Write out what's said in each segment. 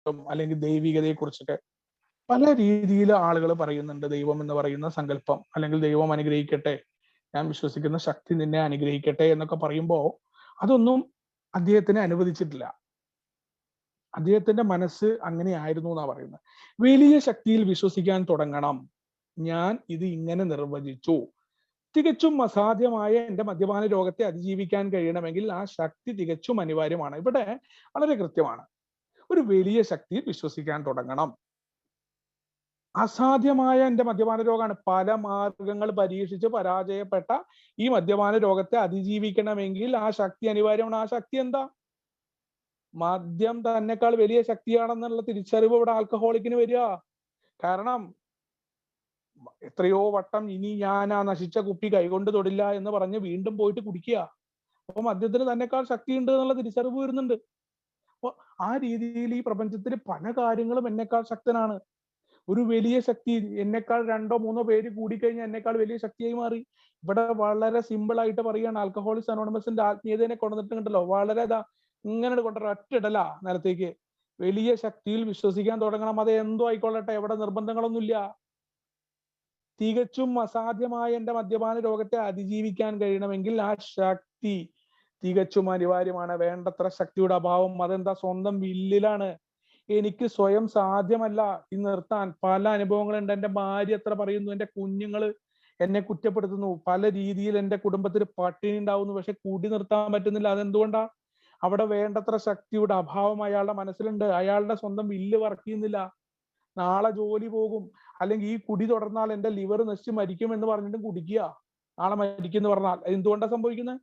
കുറിച്ചിട്ടും അല്ലെങ്കിൽ ദൈവികതയെ കുറിച്ചൊക്കെ പല രീതിയിൽ ആളുകൾ പറയുന്നുണ്ട്. ദൈവം എന്ന് പറയുന്ന സങ്കല്പം, അല്ലെങ്കിൽ ദൈവം അനുഗ്രഹിക്കട്ടെ, ഞാൻ വിശ്വസിക്കുന്ന ശക്തി നിന്നെ അനുഗ്രഹിക്കട്ടെ എന്നൊക്കെ പറയുമ്പോൾ അതൊന്നും അദ്ദേഹത്തിനെ അനുവദിച്ചിട്ടില്ല. അദ്ദേഹത്തിന്റെ മനസ്സ് അങ്ങനെയായിരുന്നു എന്നാ പറയുന്നത്. വലിയ ശക്തിയിൽ വിശ്വസിക്കാൻ തുടങ്ങണം. ഞാൻ ഇത് ഇങ്ങനെ നിർവചിച്ചു. തികച്ചും അസാധ്യമായ എന്റെ മദ്യപാന രോഗത്തെ അതിജീവിക്കാൻ കഴിയണമെങ്കിൽ ആ ശക്തി തികച്ചും അനിവാര്യമാണ്. ഇവിടെ വളരെ കൃത്യമാണ്. ഒരു വലിയ ശക്തിയിൽ വിശ്വസിക്കാൻ തുടങ്ങണം. അസാധ്യമായ എന്റെ മദ്യപാന രോഗമാണ്. പല മാർഗങ്ങൾ പരീക്ഷിച്ച് പരാജയപ്പെട്ട ഈ മദ്യപാന രോഗത്തെ അതിജീവിക്കണമെങ്കിൽ ആ ശക്തി അനിവാര്യമാണ്. ആ ശക്തി എന്താ? മദ്യം തന്നെക്കാൾ വലിയ ശക്തിയാണെന്നുള്ള തിരിച്ചറിവ് ഇവിടെ ആൽക്കഹോളിക്കിന് വരിക. കാരണം എത്രയോ വട്ടം ഇനി ഞാൻ ആ നശിച്ച കുപ്പി കൈകൊണ്ട് തൊടില്ല എന്ന് പറഞ്ഞ് വീണ്ടും പോയിട്ട് കുടിക്കുക. അപ്പൊ മദ്യത്തിന് തന്നെക്കാൾ ശക്തിയുണ്ട് എന്നുള്ള തിരിച്ചറിവ് വരുന്നുണ്ട്. അപ്പൊ ആ രീതിയിൽ ഈ പ്രപഞ്ചത്തിൽ പല കാര്യങ്ങളും എന്നെക്കാൾ ശക്തനാണ്. ഒരു വലിയ ശക്തി, എന്നെക്കാൾ 2-3 പേര് കൂടിക്കഴിഞ്ഞാൽ എന്നെക്കാൾ വലിയ ശക്തിയായി മാറി. ഇവിടെ വളരെ സിമ്പിൾ ആയിട്ട് പറയുകയാണ്. ആൽക്കഹോളിക്സ് അനോണിമസിന്റെ ആത്മീയതയെ കൊണ്ടുവന്നിട്ടുണ്ടല്ലോ, വളരെ ഇങ്ങനെ കൊണ്ടുവരാ, ഒറ്റയിടല നിലത്തേക്ക്. വലിയ ശക്തിയിൽ വിശ്വസിക്കാൻ തുടങ്ങണം. അത് എന്തോ ആയിക്കൊള്ളട്ടെ, എവിടെ നിർബന്ധങ്ങളൊന്നുമില്ല. തികച്ചും അസാധ്യമായ എന്റെ മദ്യപാന രോഗത്തെ അതിജീവിക്കാൻ കഴിയണമെങ്കിൽ ആ ശക്തി തികച്ചും അനിവാര്യമാണ്. വേണ്ടത്ര ശക്തിയുടെ അഭാവം അതെന്താ? സ്വന്തം വില്ലിലാണ്. എനിക്ക് സ്വയം സാധ്യമല്ല ഇത് നിർത്താൻ. പല അനുഭവങ്ങളുണ്ട്. എന്റെ ഭാര്യ എത്ര പറയുന്നു, എന്റെ കുഞ്ഞുങ്ങള് എന്നെ കുറ്റപ്പെടുത്തുന്നു, പല രീതിയിൽ എന്റെ കുടുംബത്തിൽ പട്ടിണി ഉണ്ടാവുന്നു, പക്ഷെ കൂടി നിർത്താൻ പറ്റുന്നില്ല. അതെന്തുകൊണ്ടാ? അവിടെ വേണ്ടത്ര ശക്തിയുടെ അഭാവം അയാളുടെ മനസ്സിലുണ്ട്. അയാളുടെ സ്വന്തം വില്ല് വർക്ക് ചെയ്യുന്നില്ല. നാളെ ജോലി പോകും, അല്ലെങ്കിൽ ഈ കുടി തുടർന്നാൽ എന്റെ ലിവർ നശിച്ച് മരിക്കും എന്ന് പറഞ്ഞിട്ടും കുടിക്കുക. നാളെ മരിക്കും എന്ന് പറഞ്ഞാൽ എന്തുകൊണ്ടാ സംഭവിക്കുന്നത്?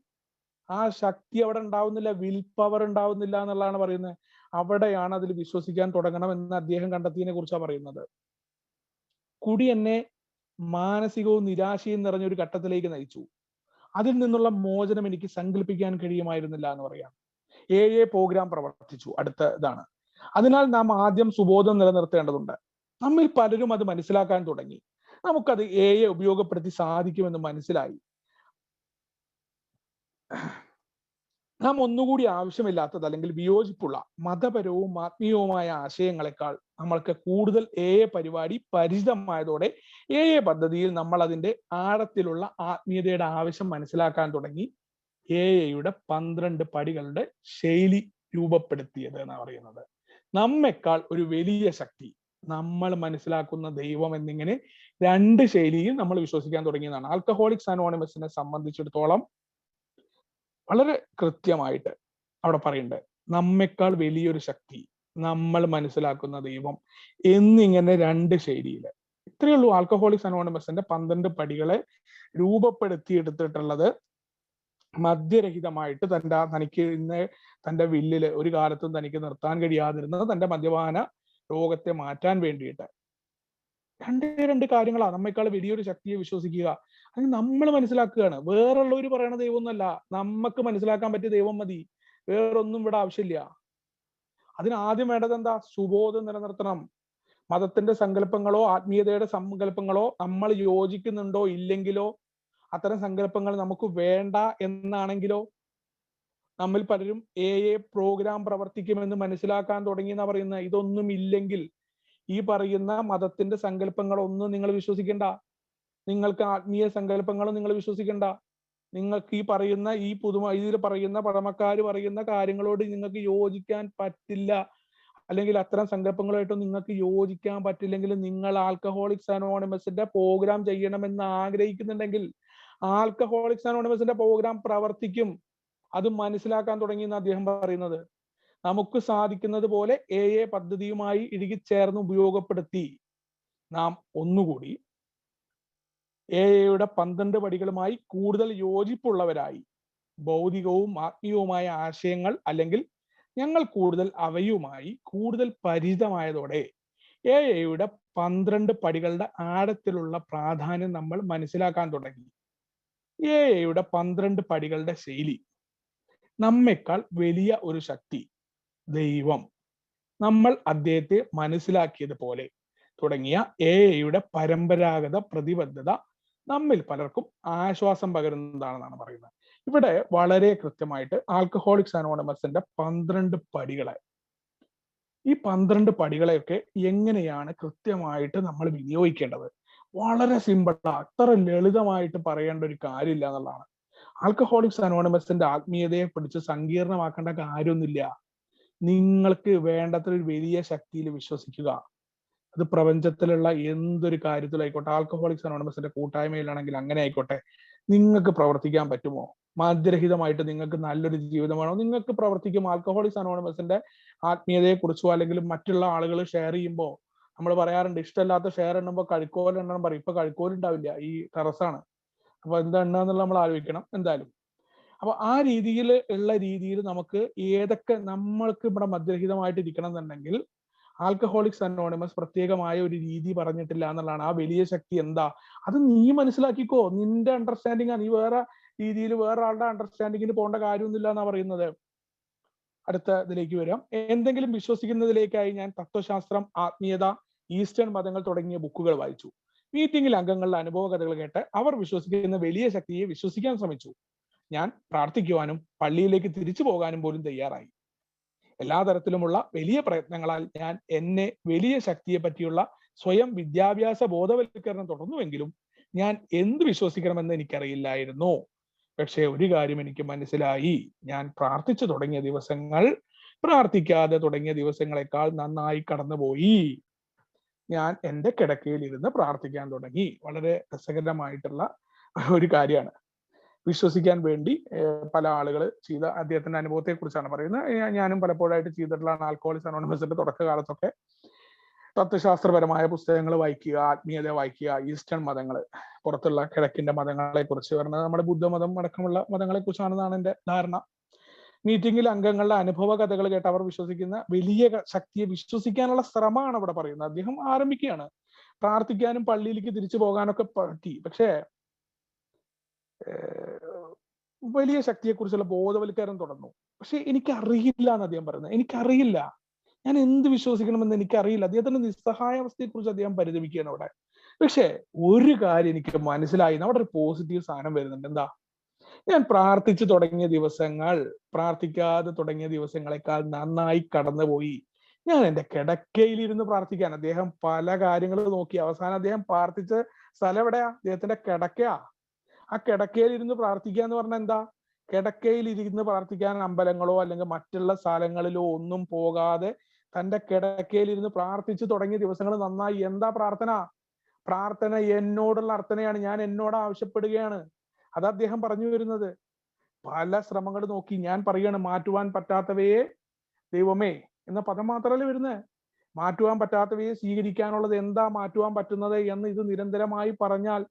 ആ ശക്തി അവിടെ ഉണ്ടാവുന്നില്ല, വിൽ പവർ ഉണ്ടാവുന്നില്ല എന്നുള്ളതാണ് പറയുന്നത്. അവിടെയാണ് അതിൽ വിശ്വസിക്കാൻ തുടങ്ങണം എന്ന് അദ്ദേഹം കണ്ടെത്തിയതിനെ കുറിച്ചാണ് പറയുന്നത്. കുടി എന്നെ മാനസികവും നിരാശയും നിറഞ്ഞൊരു ഘട്ടത്തിലേക്ക് നയിച്ചു. അതിൽ നിന്നുള്ള മോചനം എനിക്ക് സങ്കല്പിക്കാൻ കഴിയുമായിരുന്നില്ല എന്ന് പറയാം. AA പ്രോഗ്രാം പ്രവർത്തിച്ചു. അടുത്ത ഇതാണ്. അതിനാൽ നാം ആദ്യം സുബോധം നിലനിർത്തേണ്ടതുണ്ട്. നമ്മിൽ പലരും അത് മനസ്സിലാക്കാൻ തുടങ്ങി. നമുക്കത് AA ഉപയോഗപ്പെടുത്തി സാധിക്കുമെന്ന് മനസ്സിലായി. നാം ഒന്നുകൂടി ആവശ്യമില്ലാത്തത് അല്ലെങ്കിൽ വിയോജിപ്പുള്ള മതപരവും ആത്മീയവുമായ ആശയങ്ങളെക്കാൾ നമ്മൾക്ക് കൂടുതൽ AA പരിപാടി പരിചിതമായതോടെ AA പദ്ധതിയിൽ നമ്മൾ അതിന്റെ ആഴത്തിലുള്ള ആത്മീയതയുടെ ആവശ്യം മനസ്സിലാക്കാൻ തുടങ്ങി. AA 12 പടികളുടെ ശൈലി രൂപപ്പെടുത്തിയത് എന്നാണ് പറയുന്നത്. നമ്മെക്കാൾ ഒരു വലിയ ശക്തി, നമ്മൾ മനസ്സിലാക്കുന്ന ദൈവം എന്നിങ്ങനെ 2 ശൈലിയിൽ നമ്മൾ വിശ്വസിക്കാൻ തുടങ്ങിയതാണ്. ആൽക്കഹോളിക്സ് അനോണിമസിനെ സംബന്ധിച്ചിടത്തോളം വളരെ കൃത്യമായിട്ട് അവിടെ പറയുന്നുണ്ട്, നമ്മെക്കാൾ വലിയൊരു ശക്തി, നമ്മൾ മനസ്സിലാക്കുന്ന ദൈവം എന്നിങ്ങനെ 2 ശൈലിയിൽ. ഇത്രയേ ഉള്ളൂ ആൽക്കഹോളിക്സ് അനോണിമസിന്റെ 12 പടികളെ രൂപപ്പെടുത്തിയെടുത്തിട്ടുള്ളത്. മദ്യരഹിതമായിട്ട് തനിക്ക് ഇന്ന് തന്റെ വില്ലില് ഒരു കാലത്തും തനിക്ക് നിർത്താൻ കഴിയാതിരുന്നത് തന്റെ മദ്യപാന രോഗത്തെ മാറ്റാൻ വേണ്ടിയിട്ട്. 2 കാര്യങ്ങളാണ്. നമ്മെക്കാൾ വലിയൊരു ശക്തിയെ വിശ്വസിക്കുക. അത് നമ്മൾ മനസ്സിലാക്കുകയാണ്. വേറുള്ളവർ പറയണ ദൈവമൊന്നുമല്ല, നമുക്ക് മനസ്സിലാക്കാൻ പറ്റിയ ദൈവം മതി. വേറൊന്നും ഇവിടെ ആവശ്യമില്ല. അതിനാദ്യം വേണ്ടത് എന്താ? സുബോധം നിലനിർത്തണം. മതത്തിന്റെ സങ്കല്പങ്ങളോ ആത്മീയതയുടെ സങ്കല്പങ്ങളോ നമ്മൾ യോജിക്കുന്നുണ്ടോ ഇല്ലെങ്കിലോ, അത്തരം സങ്കല്പങ്ങൾ നമുക്ക് വേണ്ട എന്നാണെങ്കിലോ, നമ്മിൽ പലരും AA പ്രോഗ്രാം പ്രവർത്തിക്കുമെന്ന് മനസ്സിലാക്കാൻ തുടങ്ങി എന്നാ പറയുന്നത്. ഇതൊന്നും ഇല്ലെങ്കിൽ ഈ പറയുന്ന മതത്തിന്റെ സങ്കല്പങ്ങളൊന്നും നിങ്ങൾ വിശ്വസിക്കണ്ട. നിങ്ങൾക്ക് ആത്മീയ സങ്കല്പങ്ങളും നിങ്ങൾ വിശ്വസിക്കണ്ട. നിങ്ങൾക്ക് ഈ പറയുന്ന ഈ ഇതിൽ പറയുന്ന പഴമക്കാർ പറയുന്ന കാര്യങ്ങളോട് നിങ്ങൾക്ക് യോജിക്കാൻ പറ്റില്ല, അല്ലെങ്കിൽ അത്തരം സങ്കല്പങ്ങളായിട്ടും നിങ്ങൾക്ക് യോജിക്കാൻ പറ്റില്ലെങ്കിൽ നിങ്ങൾ ആൽക്കഹോളിക്സ് അനോണിമസിന്റെ പ്രോഗ്രാം ചെയ്യണമെന്ന് ആഗ്രഹിക്കുന്നുണ്ടെങ്കിൽ ആൽക്കഹോളിക്സ് അനോണിമസിന്റെ പ്രോഗ്രാം പ്രവർത്തിക്കും. അത് മനസ്സിലാക്കാൻ തുടങ്ങി എന്ന് അദ്ദേഹം പറയുന്നത്. നമുക്ക് സാധിക്കുന്നത് പോലെ AA പദ്ധതിയുമായി ഇഴുകിച്ചേർന്ന് ഉപയോഗപ്പെടുത്തി നാം ഒന്നുകൂടി AA 12 പടികളുമായി കൂടുതൽ യോജിപ്പുള്ളവരായി, ഭൗതികവും ആത്മീയവുമായ ആശയങ്ങൾ അല്ലെങ്കിൽ ഞങ്ങൾ കൂടുതൽ അവയുമായി കൂടുതൽ പരിചിതമായതോടെ AA 12 പടികളുടെ ആഴത്തിലുള്ള പ്രാധാന്യം നമ്മൾ മനസ്സിലാക്കാൻ തുടങ്ങി. AA 12 പടികളുടെ ശൈലി, നമ്മെക്കാൾ വലിയ ഒരു ശക്തി, ദൈവം, നമ്മൾ അദ്ദേഹത്തെ മനസ്സിലാക്കിയതുപോലെ തുടങ്ങിയ AA പരമ്പരാഗത പ്രതിബദ്ധത നമ്മിൽ പലർക്കും ആശ്വാസം പകരുന്നതാണെന്നാണ് പറയുന്നത്. ഇവിടെ വളരെ കൃത്യമായിട്ട് ആൽക്കഹോളിക്സ് അനോണിമസിന്റെ 12 പടികളെ ഈ 12 പടികളെയൊക്കെ എങ്ങനെയാണ് കൃത്യമായിട്ട് നമ്മൾ വിനിയോഗിക്കേണ്ടത്? വളരെ സിമ്പിളാ, അത്ര ലളിതമായിട്ട് പറയേണ്ട ഒരു കാര്യമില്ല എന്നുള്ളതാണ്. ആൽക്കഹോളിക്സ് അനോണിമസിന്റെ ആത്മീയതയെ പിടിച്ച് സങ്കീർണമാക്കേണ്ട കാര്യമൊന്നുമില്ല. നിങ്ങൾക്ക് വേണ്ടത്ര ഒരു വലിയ ശക്തിയിൽ വിശ്വസിക്കുക. അത് പ്രപഞ്ചത്തിലുള്ള എന്തൊരു കാര്യത്തിലായിക്കോട്ടെ, ആൽക്കഹോളിക്സ് അനോണിമസിന്റെ കൂട്ടായ്മയിലാണെങ്കിൽ അങ്ങനെ ആയിക്കോട്ടെ, നിങ്ങൾക്ക് പ്രവർത്തിക്കാൻ പറ്റുമോ? മദ്യരഹിതമായിട്ട് നിങ്ങൾക്ക് നല്ലൊരു ജീവിതം വേണോ? നിങ്ങൾക്ക് പ്രവർത്തിക്കും. ആൽക്കഹോളിക്സ് അനോണിമസിന്റെ ആത്മീയതയെ കുറിച്ചോ അല്ലെങ്കിൽ മറ്റുള്ള ആളുകൾ ഷെയർ ചെയ്യുമ്പോൾ നമ്മൾ പറയാറുണ്ട്, ഇഷ്ടമല്ലാത്ത ഷെയർ എണ്ണുമ്പോൾ കഴുക്കോൽ എണ്ണം പറയും. ഇപ്പൊ കഴുക്കോൽ ഉണ്ടാവില്ല, ഈ ടെറസാണ്. അപ്പൊ എന്താ എണ്ണ എന്നുള്ള നമ്മൾ ആലോചിക്കണം എന്തായാലും. അപ്പൊ ആ രീതിയിൽ നമുക്ക് ഏതൊക്കെ നമ്മൾക്ക് ഇവിടെ മദ്യരഹിതമായിട്ട് ഇരിക്കണം എന്നുണ്ടെങ്കിൽ ആൽക്കഹോളിക്സ് അനോണിമസ് പ്രത്യേകമായ ഒരു രീതി പറഞ്ഞിട്ടില്ല എന്നുള്ളതാണ്. ആ വലിയ ശക്തി എന്താ, അത് നീ മനസ്സിലാക്കിക്കോ. നിന്റെ അണ്ടർസ്റ്റാൻഡിങ്, നീ വേറെ രീതിയിൽ വേറെ ആളുടെ അണ്ടർസ്റ്റാൻഡിങ്ങിന് പോകേണ്ട കാര്യമൊന്നുമില്ല എന്നാ പറയുന്നത്. അടുത്ത ഇതിലേക്ക് വരാം. എന്തെങ്കിലും വിശ്വസിക്കുന്നതിലേക്കായി ഞാൻ തത്വശാസ്ത്രം, ആത്മീയത, ഈസ്റ്റേൺ മതങ്ങൾ തുടങ്ങിയ ബുക്കുകൾ വായിച്ചു. മീറ്റിംഗിൽ അംഗങ്ങളുടെ അനുഭവ കഥകൾ കേട്ട് അവർ വിശ്വസിക്കുന്ന വലിയ ശക്തിയെ വിശ്വസിക്കാൻ ശ്രമിച്ചു. ഞാൻ പ്രാർത്ഥിക്കുവാനും പള്ളിയിലേക്ക് തിരിച്ചു പോകാനും പോലും തയ്യാറായി. എല്ലാ തരത്തിലുമുള്ള വലിയ പ്രയത്നങ്ങളാൽ ഞാൻ എന്നെ വലിയ ശക്തിയെ പറ്റിയുള്ള സ്വയം വിദ്യാഭ്യാസ ബോധവൽക്കരണം തുടർന്നുവെങ്കിലും ഞാൻ എന്ത് വിശ്വസിക്കണമെന്ന് എനിക്കറിയില്ലായിരുന്നു. പക്ഷെ ഒരു കാര്യം എനിക്ക് മനസ്സിലായി, ഞാൻ പ്രാർത്ഥിച്ചു തുടങ്ങിയ ദിവസങ്ങൾ പ്രാർത്ഥിക്കാതെ തുടങ്ങിയ ദിവസങ്ങളെക്കാൾ നന്നായി കടന്നുപോയി. ഞാൻ എൻ്റെ കിടക്കയിൽ ഇരുന്ന് പ്രാർത്ഥിക്കാൻ തുടങ്ങി. വളരെ രസകരമായിട്ടുള്ള ഒരു കാര്യമാണ്. വിശ്വസിക്കാൻ വേണ്ടി പല ആളുകൾ ചെയ്ത അദ്ദേഹത്തിന്റെ അനുഭവത്തെ കുറിച്ചാണ് പറയുന്നത്. ഞാനും പലപ്പോഴായിട്ട് ചെയ്തിട്ടുള്ളതാണ്. ആൽക്കഹോളിക്സ് അനോണിമസിന്റെ തുടക്കകാലത്തൊക്കെ തത്വശാസ്ത്രപരമായ പുസ്തകങ്ങൾ വായിക്കുക, ആത്മീയത വായിക്കുക, ഈസ്റ്റേൺ മതങ്ങൾ, പുറത്തുള്ള കിഴക്കിന്റെ മതങ്ങളെ കുറിച്ച് പറഞ്ഞത് നമ്മുടെ ബുദ്ധമതം അടക്കമുള്ള മതങ്ങളെ കുറിച്ചാണെന്നാണ് എൻ്റെ ധാരണ. മീറ്റിംഗിൽ അംഗങ്ങളുടെ അനുഭവ കഥകൾ കേട്ട് അവർ വിശ്വസിക്കുന്ന വലിയ ശക്തിയെ വിശ്വസിക്കാനുള്ള ശ്രമമാണ് ഇവിടെ പറയുന്നത്. അദ്ദേഹം ആരംഭിക്കുകയാണ്. പ്രാർത്ഥിക്കാനും പള്ളിയിലേക്ക് തിരിച്ചു പോകാനൊക്കെ പറ്റി, പക്ഷേ വലിയ ശക്തിയെക്കുറിച്ചുള്ള ബോധവൽക്കരണം തുടർന്നു. പക്ഷെ എനിക്കറിയില്ല എന്ന് അദ്ദേഹം പറയുന്നത്. എനിക്കറിയില്ല, ഞാൻ എന്ത് വിശ്വസിക്കണമെന്ന് എനിക്കറിയില്ല. അദ്ദേഹത്തിന്റെ നിസ്സഹായാവസ്ഥയെ കുറിച്ച് അദ്ദേഹം പരിതപിക്കുകയാണ് അവിടെ. പക്ഷെ ഒരു കാര്യം എനിക്ക് മനസ്സിലായി, അവിടെ ഒരു പോസിറ്റീവ് സാധനം വരുന്നുണ്ട്. എന്താ? ഞാൻ പ്രാർത്ഥിച്ചു തുടങ്ങിയ ദിവസങ്ങൾ പ്രാർത്ഥിക്കാതെ തുടങ്ങിയ ദിവസങ്ങളെക്കാൾ നന്നായി കടന്നുപോയി. ഞാൻ എൻ്റെ കിടക്കയിലിരുന്ന് പ്രാർത്ഥിക്കാൻ, അദ്ദേഹം പല കാര്യങ്ങൾ നോക്കി അവസാനം അദ്ദേഹം പ്രാർത്ഥിച്ച സ്ഥലം എവിടെയാ? അദ്ദേഹത്തിന്റെ കിടക്കയാ. ആ കിടക്കയിൽ ഇരുന്ന് പ്രാർത്ഥിക്കുക എന്ന് പറഞ്ഞാൽ എന്താ? കിടക്കയിൽ ഇരുന്ന് പ്രാർത്ഥിക്കാൻ അമ്പലങ്ങളോ അല്ലെങ്കിൽ മറ്റുള്ള സ്ഥലങ്ങളിലോ ഒന്നും പോകാതെ തന്റെ കിടക്കയിൽ ഇരുന്ന് പ്രാർത്ഥിച്ചു തുടങ്ങിയ ദിവസങ്ങൾ നന്നായി. എന്താ പ്രാർത്ഥന? പ്രാർത്ഥന എന്നോടുള്ള അർത്ഥനയാണ്. ഞാൻ എന്നോട് ആവശ്യപ്പെടുകയാണ്. അത് അദ്ദേഹം പറഞ്ഞു വരുന്നത്. പല ശ്രമങ്ങൾ നോക്കി ഞാൻ പറയുകയാണ്, മാറ്റുവാൻ പറ്റാത്തവയെ ദൈവമേ എന്ന പദം മാത്രമല്ല വരുന്നത്. മാറ്റുവാൻ പറ്റാത്തവയെ സ്വീകരിക്കാനുള്ളത് എന്താ മാറ്റുവാൻ പറ്റുന്നത് എന്ന് ഇത് നിരന്തരമായി പറഞ്ഞാൽ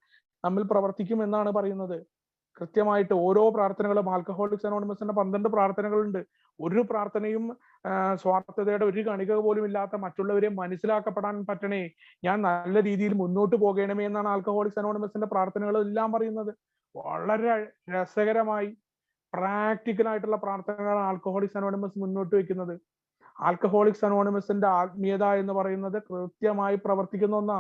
നമ്മിൽ പ്രവർത്തിക്കും എന്നാണ് പറയുന്നത്. കൃത്യമായിട്ട് ഓരോ പ്രാർത്ഥനകളും, ആൽക്കഹോളിക്സ് അനോണിമസിന്റെ 12 പ്രാർത്ഥനകളുണ്ട്. ഒരു പ്രാർത്ഥനയും സ്വാർത്ഥതയുടെ ഒരു കണിക പോലും ഇല്ലാത്ത, മറ്റുള്ളവരെ മനസ്സിലാക്കപ്പെടാൻ പറ്റണേ, ഞാൻ നല്ല രീതിയിൽ മുന്നോട്ട് പോകണമേ എന്നാണ് ആൽക്കഹോളിക്സ് അനോണിമസിന്റെ പ്രാർത്ഥനകൾ എല്ലാം പറയുന്നത്. വളരെ രസകരമായി പ്രാക്ടിക്കൽ ആയിട്ടുള്ള പ്രാർത്ഥനകളാണ് ആൽക്കഹോളിക്സ് അനോണിമസ് മുന്നോട്ട് വെക്കുന്നത്. ആൽക്കഹോളിക്സ് അനോണിമസിന്റെ ആത്മീയത എന്ന് പറയുന്നത് കൃത്യമായി പ്രവർത്തിക്കുന്ന ഒന്നാ.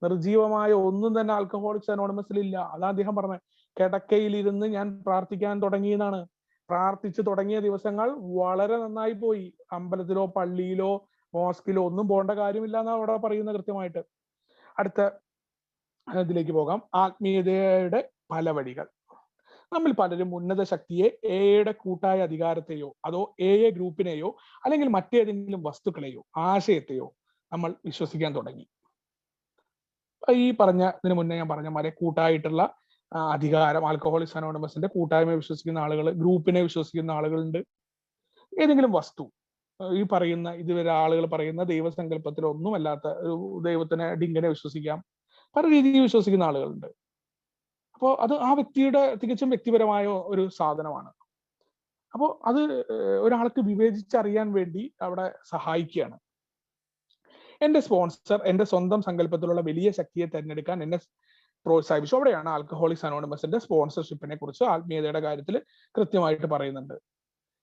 നിർജീവമായ ഒന്നും തന്നെ ആൽക്കഹോളിക്സ് അനോണിമസിൽ ഇല്ല. അതാ അദ്ദേഹം പറഞ്ഞത്. കിടക്കയിലിരുന്ന് ഞാൻ പ്രാർത്ഥിക്കാൻ തുടങ്ങി എന്നാണ്. പ്രാർത്ഥിച്ചു തുടങ്ങിയ ദിവസങ്ങൾ വളരെ നന്നായി പോയി. അമ്പലത്തിലോ പള്ളിയിലോ മോസ്കിലോ ഒന്നും പോകേണ്ട കാര്യമില്ല എന്നാണ് അവിടെ പറയുന്നത് കൃത്യമായിട്ട്. അടുത്ത ഇതിലേക്ക് പോകാം. ആത്മീയതയുടെ പല വഴികൾ. നമ്മിൽ പലരും ഉന്നത ശക്തിയെ, എയുടെ കൂട്ടായ അധികാരത്തെയോ അതോ എ ഗ്രൂപ്പിനെയോ അല്ലെങ്കിൽ മറ്റേതെങ്കിലും വസ്തുക്കളെയോ ആശയത്തെയോ നമ്മൾ വിശ്വസിക്കാൻ തുടങ്ങി. ഈ ഇതിനു മുന്നേ ഞാൻ പറഞ്ഞ മാതിരി കൂട്ടായിട്ടുള്ള അധികാരം, ആൽക്കഹോളിക്സ് അനോണിമസിന്റെ കൂട്ടായ്മയെ വിശ്വസിക്കുന്ന ആളുകൾ, ഗ്രൂപ്പിനെ വിശ്വസിക്കുന്ന ആളുകളുണ്ട്. ഏതെങ്കിലും വസ്തു, ഈ പറയുന്ന ഇതുവരെ ആളുകൾ പറയുന്ന ദൈവസങ്കല്പത്തിൽ ഒന്നുമല്ലാത്ത ഒരു ദൈവത്തിനെ, ഡിങ്കിനെ വിശ്വസിക്കാം. പല രീതിയിൽ വിശ്വസിക്കുന്ന ആളുകളുണ്ട്. അപ്പോൾ അത് ആ വ്യക്തിയുടെ തികച്ചും വ്യക്തിപരമായ ഒരു സാധനമാണ്. അപ്പോൾ അത് ഒരാൾക്ക് വിവേചിച്ചറിയാൻ വേണ്ടി അവിടെ സഹായിക്കുകയാണ്. എന്റെ സ്പോൺസർ എന്റെ സ്വന്തം സങ്കല്പത്തിലുള്ള വലിയ ശക്തിയെ തിരഞ്ഞെടുക്കാൻ എന്നെ പ്രോത്സാഹിപ്പിച്ചു. അവിടെയാണ് ആൽക്കഹോളിക്സ് അനോണിമസിന്റെ സ്പോൺസർഷിപ്പിനെ കുറിച്ച് ആത്മീയതയുടെ കാര്യത്തിൽ കൃത്യമായിട്ട് പറയുന്നുണ്ട്.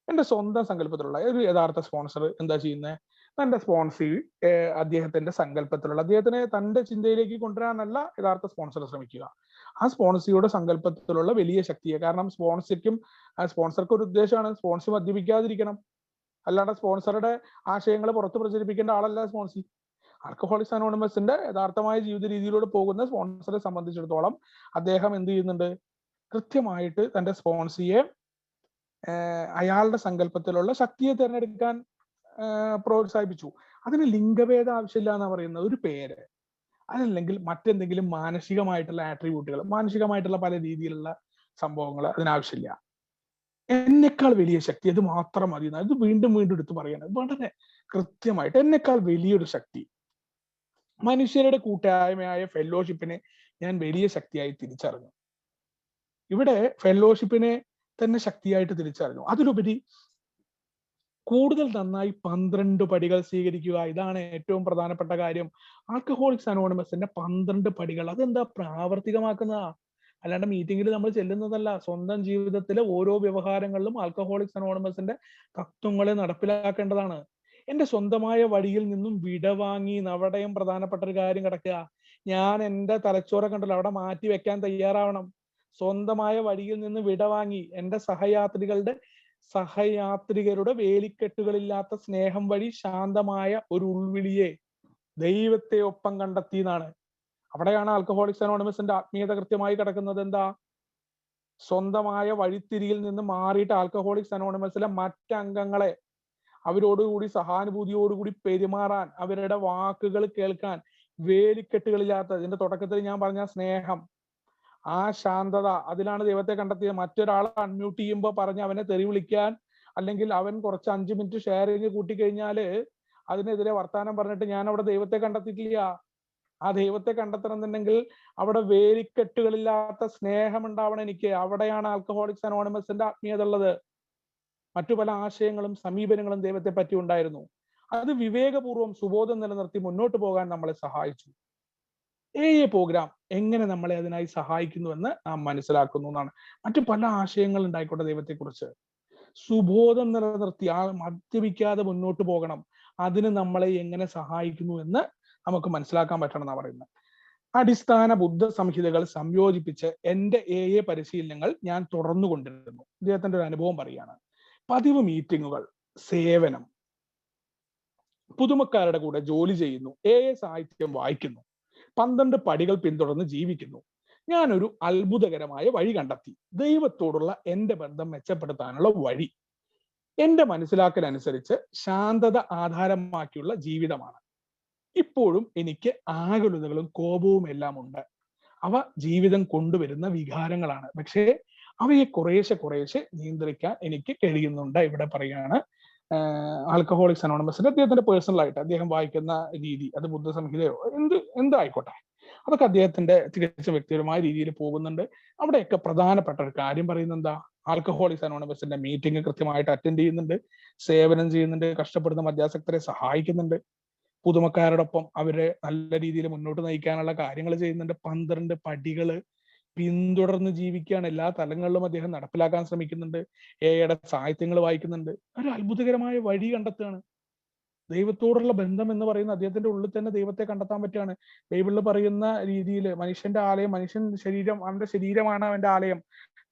എന്റെ സ്വന്തം സങ്കല്പത്തിലുള്ള ഒരു യഥാർത്ഥ സ്പോൺസർ എന്താ ചെയ്യുന്നത്? തന്റെ സ്പോൺസി അദ്ദേഹത്തിന്റെ സങ്കല്പത്തിലുള്ള, അദ്ദേഹത്തിനെ തന്റെ ചിന്തയിലേക്ക് കൊണ്ടുവരാനല്ല യഥാർത്ഥ സ്പോൺസർ ശ്രമിക്കുക. ആ സ്പോൺസിയുടെ സങ്കല്പത്തിലുള്ള വലിയ ശക്തിയെ, കാരണം സ്പോൺസർക്ക് ഒരു ഉദ്ദേശമാണ്, സ്പോൺസർ മദ്യപിക്കാതിരിക്കണം. അല്ലാണ്ട് സ്പോൺസറുടെ ആശയങ്ങൾ പുറത്ത് പ്രചരിപ്പിക്കേണ്ട ആളല്ല സ്പോൺസി. ആൽക്കഹോളിക്സ് അനോണിമസിന്റെ യഥാർത്ഥമായ ജീവിത രീതിയിലൂടെ പോകുന്ന സ്പോൺസറെ സംബന്ധിച്ചിടത്തോളം അദ്ദേഹം എന്ത് ചെയ്യുന്നുണ്ട്? കൃത്യമായിട്ട് തന്റെ സ്പോൺസിയെ അയാളുടെ സങ്കല്പത്തിലുള്ള ശക്തിയെ തിരഞ്ഞെടുക്കാൻ പ്രോത്സാഹിപ്പിച്ചു. അതിന് ലിംഗഭേദ ആവശ്യമില്ല എന്നാ പറയുന്നത്. ഒരു പേര്, അതല്ലെങ്കിൽ മറ്റെന്തെങ്കിലും മാനസികമായിട്ടുള്ള ആട്രിബ്യൂട്ടുകൾ, മാനസികമായിട്ടുള്ള പല രീതിയിലുള്ള സംഭവങ്ങൾ അതിനാവശ്യമില്ല. എന്നെക്കാൾ വലിയ ശക്തി, അത് മാത്രം മതി. അത് വീണ്ടും വീണ്ടും എടുത്തു പറയണം വളരെ കൃത്യമായിട്ട്. എന്നെക്കാൾ വലിയൊരു ശക്തി, മനുഷ്യരുടെ കൂട്ടായ്മയായ ഫെല്ലോഷിപ്പിനെ ഞാൻ വലിയ ശക്തിയായി തിരിച്ചറിഞ്ഞു. ഇവിടെ ഫെല്ലോഷിപ്പിനെ തന്നെ ശക്തിയായിട്ട് തിരിച്ചറിഞ്ഞു. അതിലുപരി കൂടുതൽ നന്നായി 12 പടികൾ സ്വീകരിക്കുക. ഇതാണ് ഏറ്റവും പ്രധാനപ്പെട്ട കാര്യം. ആൽക്കഹോളിക്സ് അനോണിമസിന്റെ 12 പടികൾ, അതെന്താ? പ്രാവർത്തികമാക്കുന്നതാ. അല്ലാണ്ട് മീറ്റിംഗിൽ നമ്മൾ ചെല്ലുന്നതല്ല. സ്വന്തം ജീവിതത്തിലെ ഓരോ വ്യവഹാരങ്ങളിലും ആൽക്കഹോളിക്സ് അനോണിമസിന്റെ തത്വങ്ങളെ നടപ്പിലാക്കേണ്ടതാണ്. എന്റെ സ്വന്തമായ വഴിയിൽ നിന്നും വിടവാങ്ങി, അവിടെയും പ്രധാനപ്പെട്ട ഒരു കാര്യം കിടക്കുക. ഞാൻ എന്റെ തലച്ചോറെ കണ്ടല്ലോ, അവിടെ മാറ്റി വെക്കാൻ തയ്യാറാവണം. സ്വന്തമായ വഴിയിൽ നിന്ന് വിടവാങ്ങി എന്റെ സഹയാത്രികരുടെ വേലിക്കെട്ടുകളില്ലാത്ത സ്നേഹം വഴി ശാന്തമായ ഒരു ഉൾവിളിയെ ദൈവത്തെ ഒപ്പം കണ്ടെത്തി എന്നാണ്. അവിടെയാണ് ആൽക്കഹോളിക്സ് അനോണിമസിന്റെ ആത്മീയത കൃത്യമായി കിടക്കുന്നത്. എന്താ? സ്വന്തമായ വഴിത്തിരിയിൽ നിന്ന് മാറിയിട്ട് ആൽക്കഹോളിക്സ് അനോണിമസിലെ മറ്റംഗങ്ങളെ അവരോടുകൂടി സഹാനുഭൂതിയോടുകൂടി പെരുമാറാൻ, അവരുടെ വാക്കുകൾ കേൾക്കാൻ, വേലിക്കെട്ടുകളില്ലാത്ത, ഇതിന്റെ തുടക്കത്തിൽ ഞാൻ പറഞ്ഞ സ്നേഹം, ആ ശാന്തത, അതിലാണ് ദൈവത്തെ കണ്ടെത്തിയത്. മറ്റൊരാളെ അൺമ്യൂട്ട് ചെയ്യുമ്പോൾ പറഞ്ഞ് അവനെ തെറി വിളിക്കാൻ, അല്ലെങ്കിൽ അവൻ കുറച്ച് 5 മിനിറ്റ് ഷെയറിങ് കൂട്ടിക്കഴിഞ്ഞാല് അതിനെതിരെ വർത്താനം പറഞ്ഞിട്ട് ഞാൻ അവിടെ ദൈവത്തെ കണ്ടെത്തിയിട്ടില്ല. ആ ദൈവത്തെ കണ്ടെത്തണമെന്നുണ്ടെങ്കിൽ അവിടെ വേലിക്കെട്ടുകളില്ലാത്ത സ്നേഹം ഉണ്ടാവണം എനിക്ക്. അവിടെയാണ് ആൽക്കഹോളിക്സ് അനോണിമസിന്റെ ആത്മീയത ഉള്ളത്. മറ്റു പല ആശയങ്ങളും സമീപനങ്ങളും ദൈവത്തെ പറ്റി ഉണ്ടായിരുന്നു. അത് വിവേകപൂർവ്വം സുബോധം നിലനിർത്തി മുന്നോട്ട് പോകാൻ നമ്മളെ സഹായിച്ചു. പ്രോഗ്രാം എങ്ങനെ നമ്മളെ അതിനായി സഹായിക്കുന്നുവെന്ന് നാം മനസ്സിലാക്കുന്നു എന്നാണ്. മറ്റു പല ആശയങ്ങൾ ഉണ്ടായിക്കോട്ടെ ദൈവത്തെക്കുറിച്ച്. സുബോധം നിലനിർത്തി മദ്യപിക്കാതെ മുന്നോട്ട് പോകണം. അതിന് നമ്മളെ എങ്ങനെ സഹായിക്കുന്നു എന്ന് നമുക്ക് മനസ്സിലാക്കാൻ പറ്റണം എന്നാണ് പറയുന്നത്. അടിസ്ഥാന ബുദ്ധ സംഹിതകൾ സംയോജിപ്പിച്ച് എന്റെ പരിശീലനങ്ങൾ ഞാൻ തുടർന്നു കൊണ്ടിരുന്നു. ഇദ്ദേഹത്തിന്റെ ഒരു അനുഭവം പറയാണ്. പതിവ് മീറ്റിങ്ങുകൾ, സേവനം, പുതുമക്കാരുടെ കൂടെ ജോലി ചെയ്യുന്നു, സാഹിത്യം വായിക്കുന്നു, 12 പടികൾ പിന്തുടർന്ന് ജീവിക്കുന്നു. ഞാനൊരു അത്ഭുതകരമായ വഴി കണ്ടെത്തി. ദൈവത്തോടുള്ള എന്റെ ബന്ധം മെച്ചപ്പെടുത്താനുള്ള വഴി എന്റെ മനസ്സിലാക്കലനുസരിച്ച് ശാന്തത ആധാരമാക്കിയുള്ള ജീവിതമാണ്. ഇപ്പോഴും എനിക്ക് ആകുലതകളും കോപവും എല്ലാം ഉണ്ട്. അവ ജീവിതം കൊണ്ടുവരുന്ന വികാരങ്ങളാണ്. പക്ഷേ അവയെ കുറേശ്ശെ നിയന്ത്രിക്കാൻ എനിക്ക് കഴിയുന്നുണ്ട്. ഇവിടെ പറയുകയാണ് ആൽക്കഹോളിക്സ് അനോണിമസിന്റെ അദ്ദേഹത്തിന്റെ പേഴ്സണൽ ആയിട്ട് അദ്ദേഹം വായിക്കുന്ന രീതി, അത് ബുദ്ധസംഹിതയോ എന്തായിക്കോട്ടെ, അതൊക്കെ അദ്ദേഹത്തിന്റെ തികച്ചും വ്യക്തിപരമായ രീതിയിൽ പോകുന്നുണ്ട്. അവിടെയൊക്കെ പ്രധാനപ്പെട്ട ഒരു കാര്യം പറയുന്നത് എന്താ? ആൽക്കഹോളിക്സ് അനോണിമസിന്റെ മീറ്റിംഗ് കൃത്യമായിട്ട് അറ്റൻഡ് ചെയ്യുന്നുണ്ട്, സേവനം ചെയ്യുന്നുണ്ട്, കഷ്ടപ്പെടുന്ന മദ്യാസക്തരെ സഹായിക്കുന്നുണ്ട്, പുതുമക്കാരോടൊപ്പം അവരെ നല്ല രീതിയിൽ മുന്നോട്ട് നയിക്കാനുള്ള കാര്യങ്ങൾ ചെയ്യുന്നുണ്ട്. 12 പടികള് പിന്തുടർന്ന് ജീവിക്കുകയാണ്. എല്ലാ തലങ്ങളിലും അദ്ദേഹം നടപ്പിലാക്കാൻ ശ്രമിക്കുന്നുണ്ട്. എയുടെ സാഹിത്യങ്ങൾ വായിക്കുന്നുണ്ട്. ഒരു അത്ഭുതകരമായ വഴി കണ്ടെത്തുകയാണ്. ദൈവത്തോടുള്ള ബന്ധം എന്ന് പറയുന്ന അദ്ദേഹത്തിന്റെ ഉള്ളിൽ തന്നെ ദൈവത്തെ കണ്ടെത്താൻ പറ്റുകയാണ്. ബൈബിളിൽ പറയുന്ന രീതിയിൽ മനുഷ്യന്റെ ആലയം, മനുഷ്യൻ ശരീരം, അവന്റെ ശരീരമാണ് അവന്റെ ആലയം.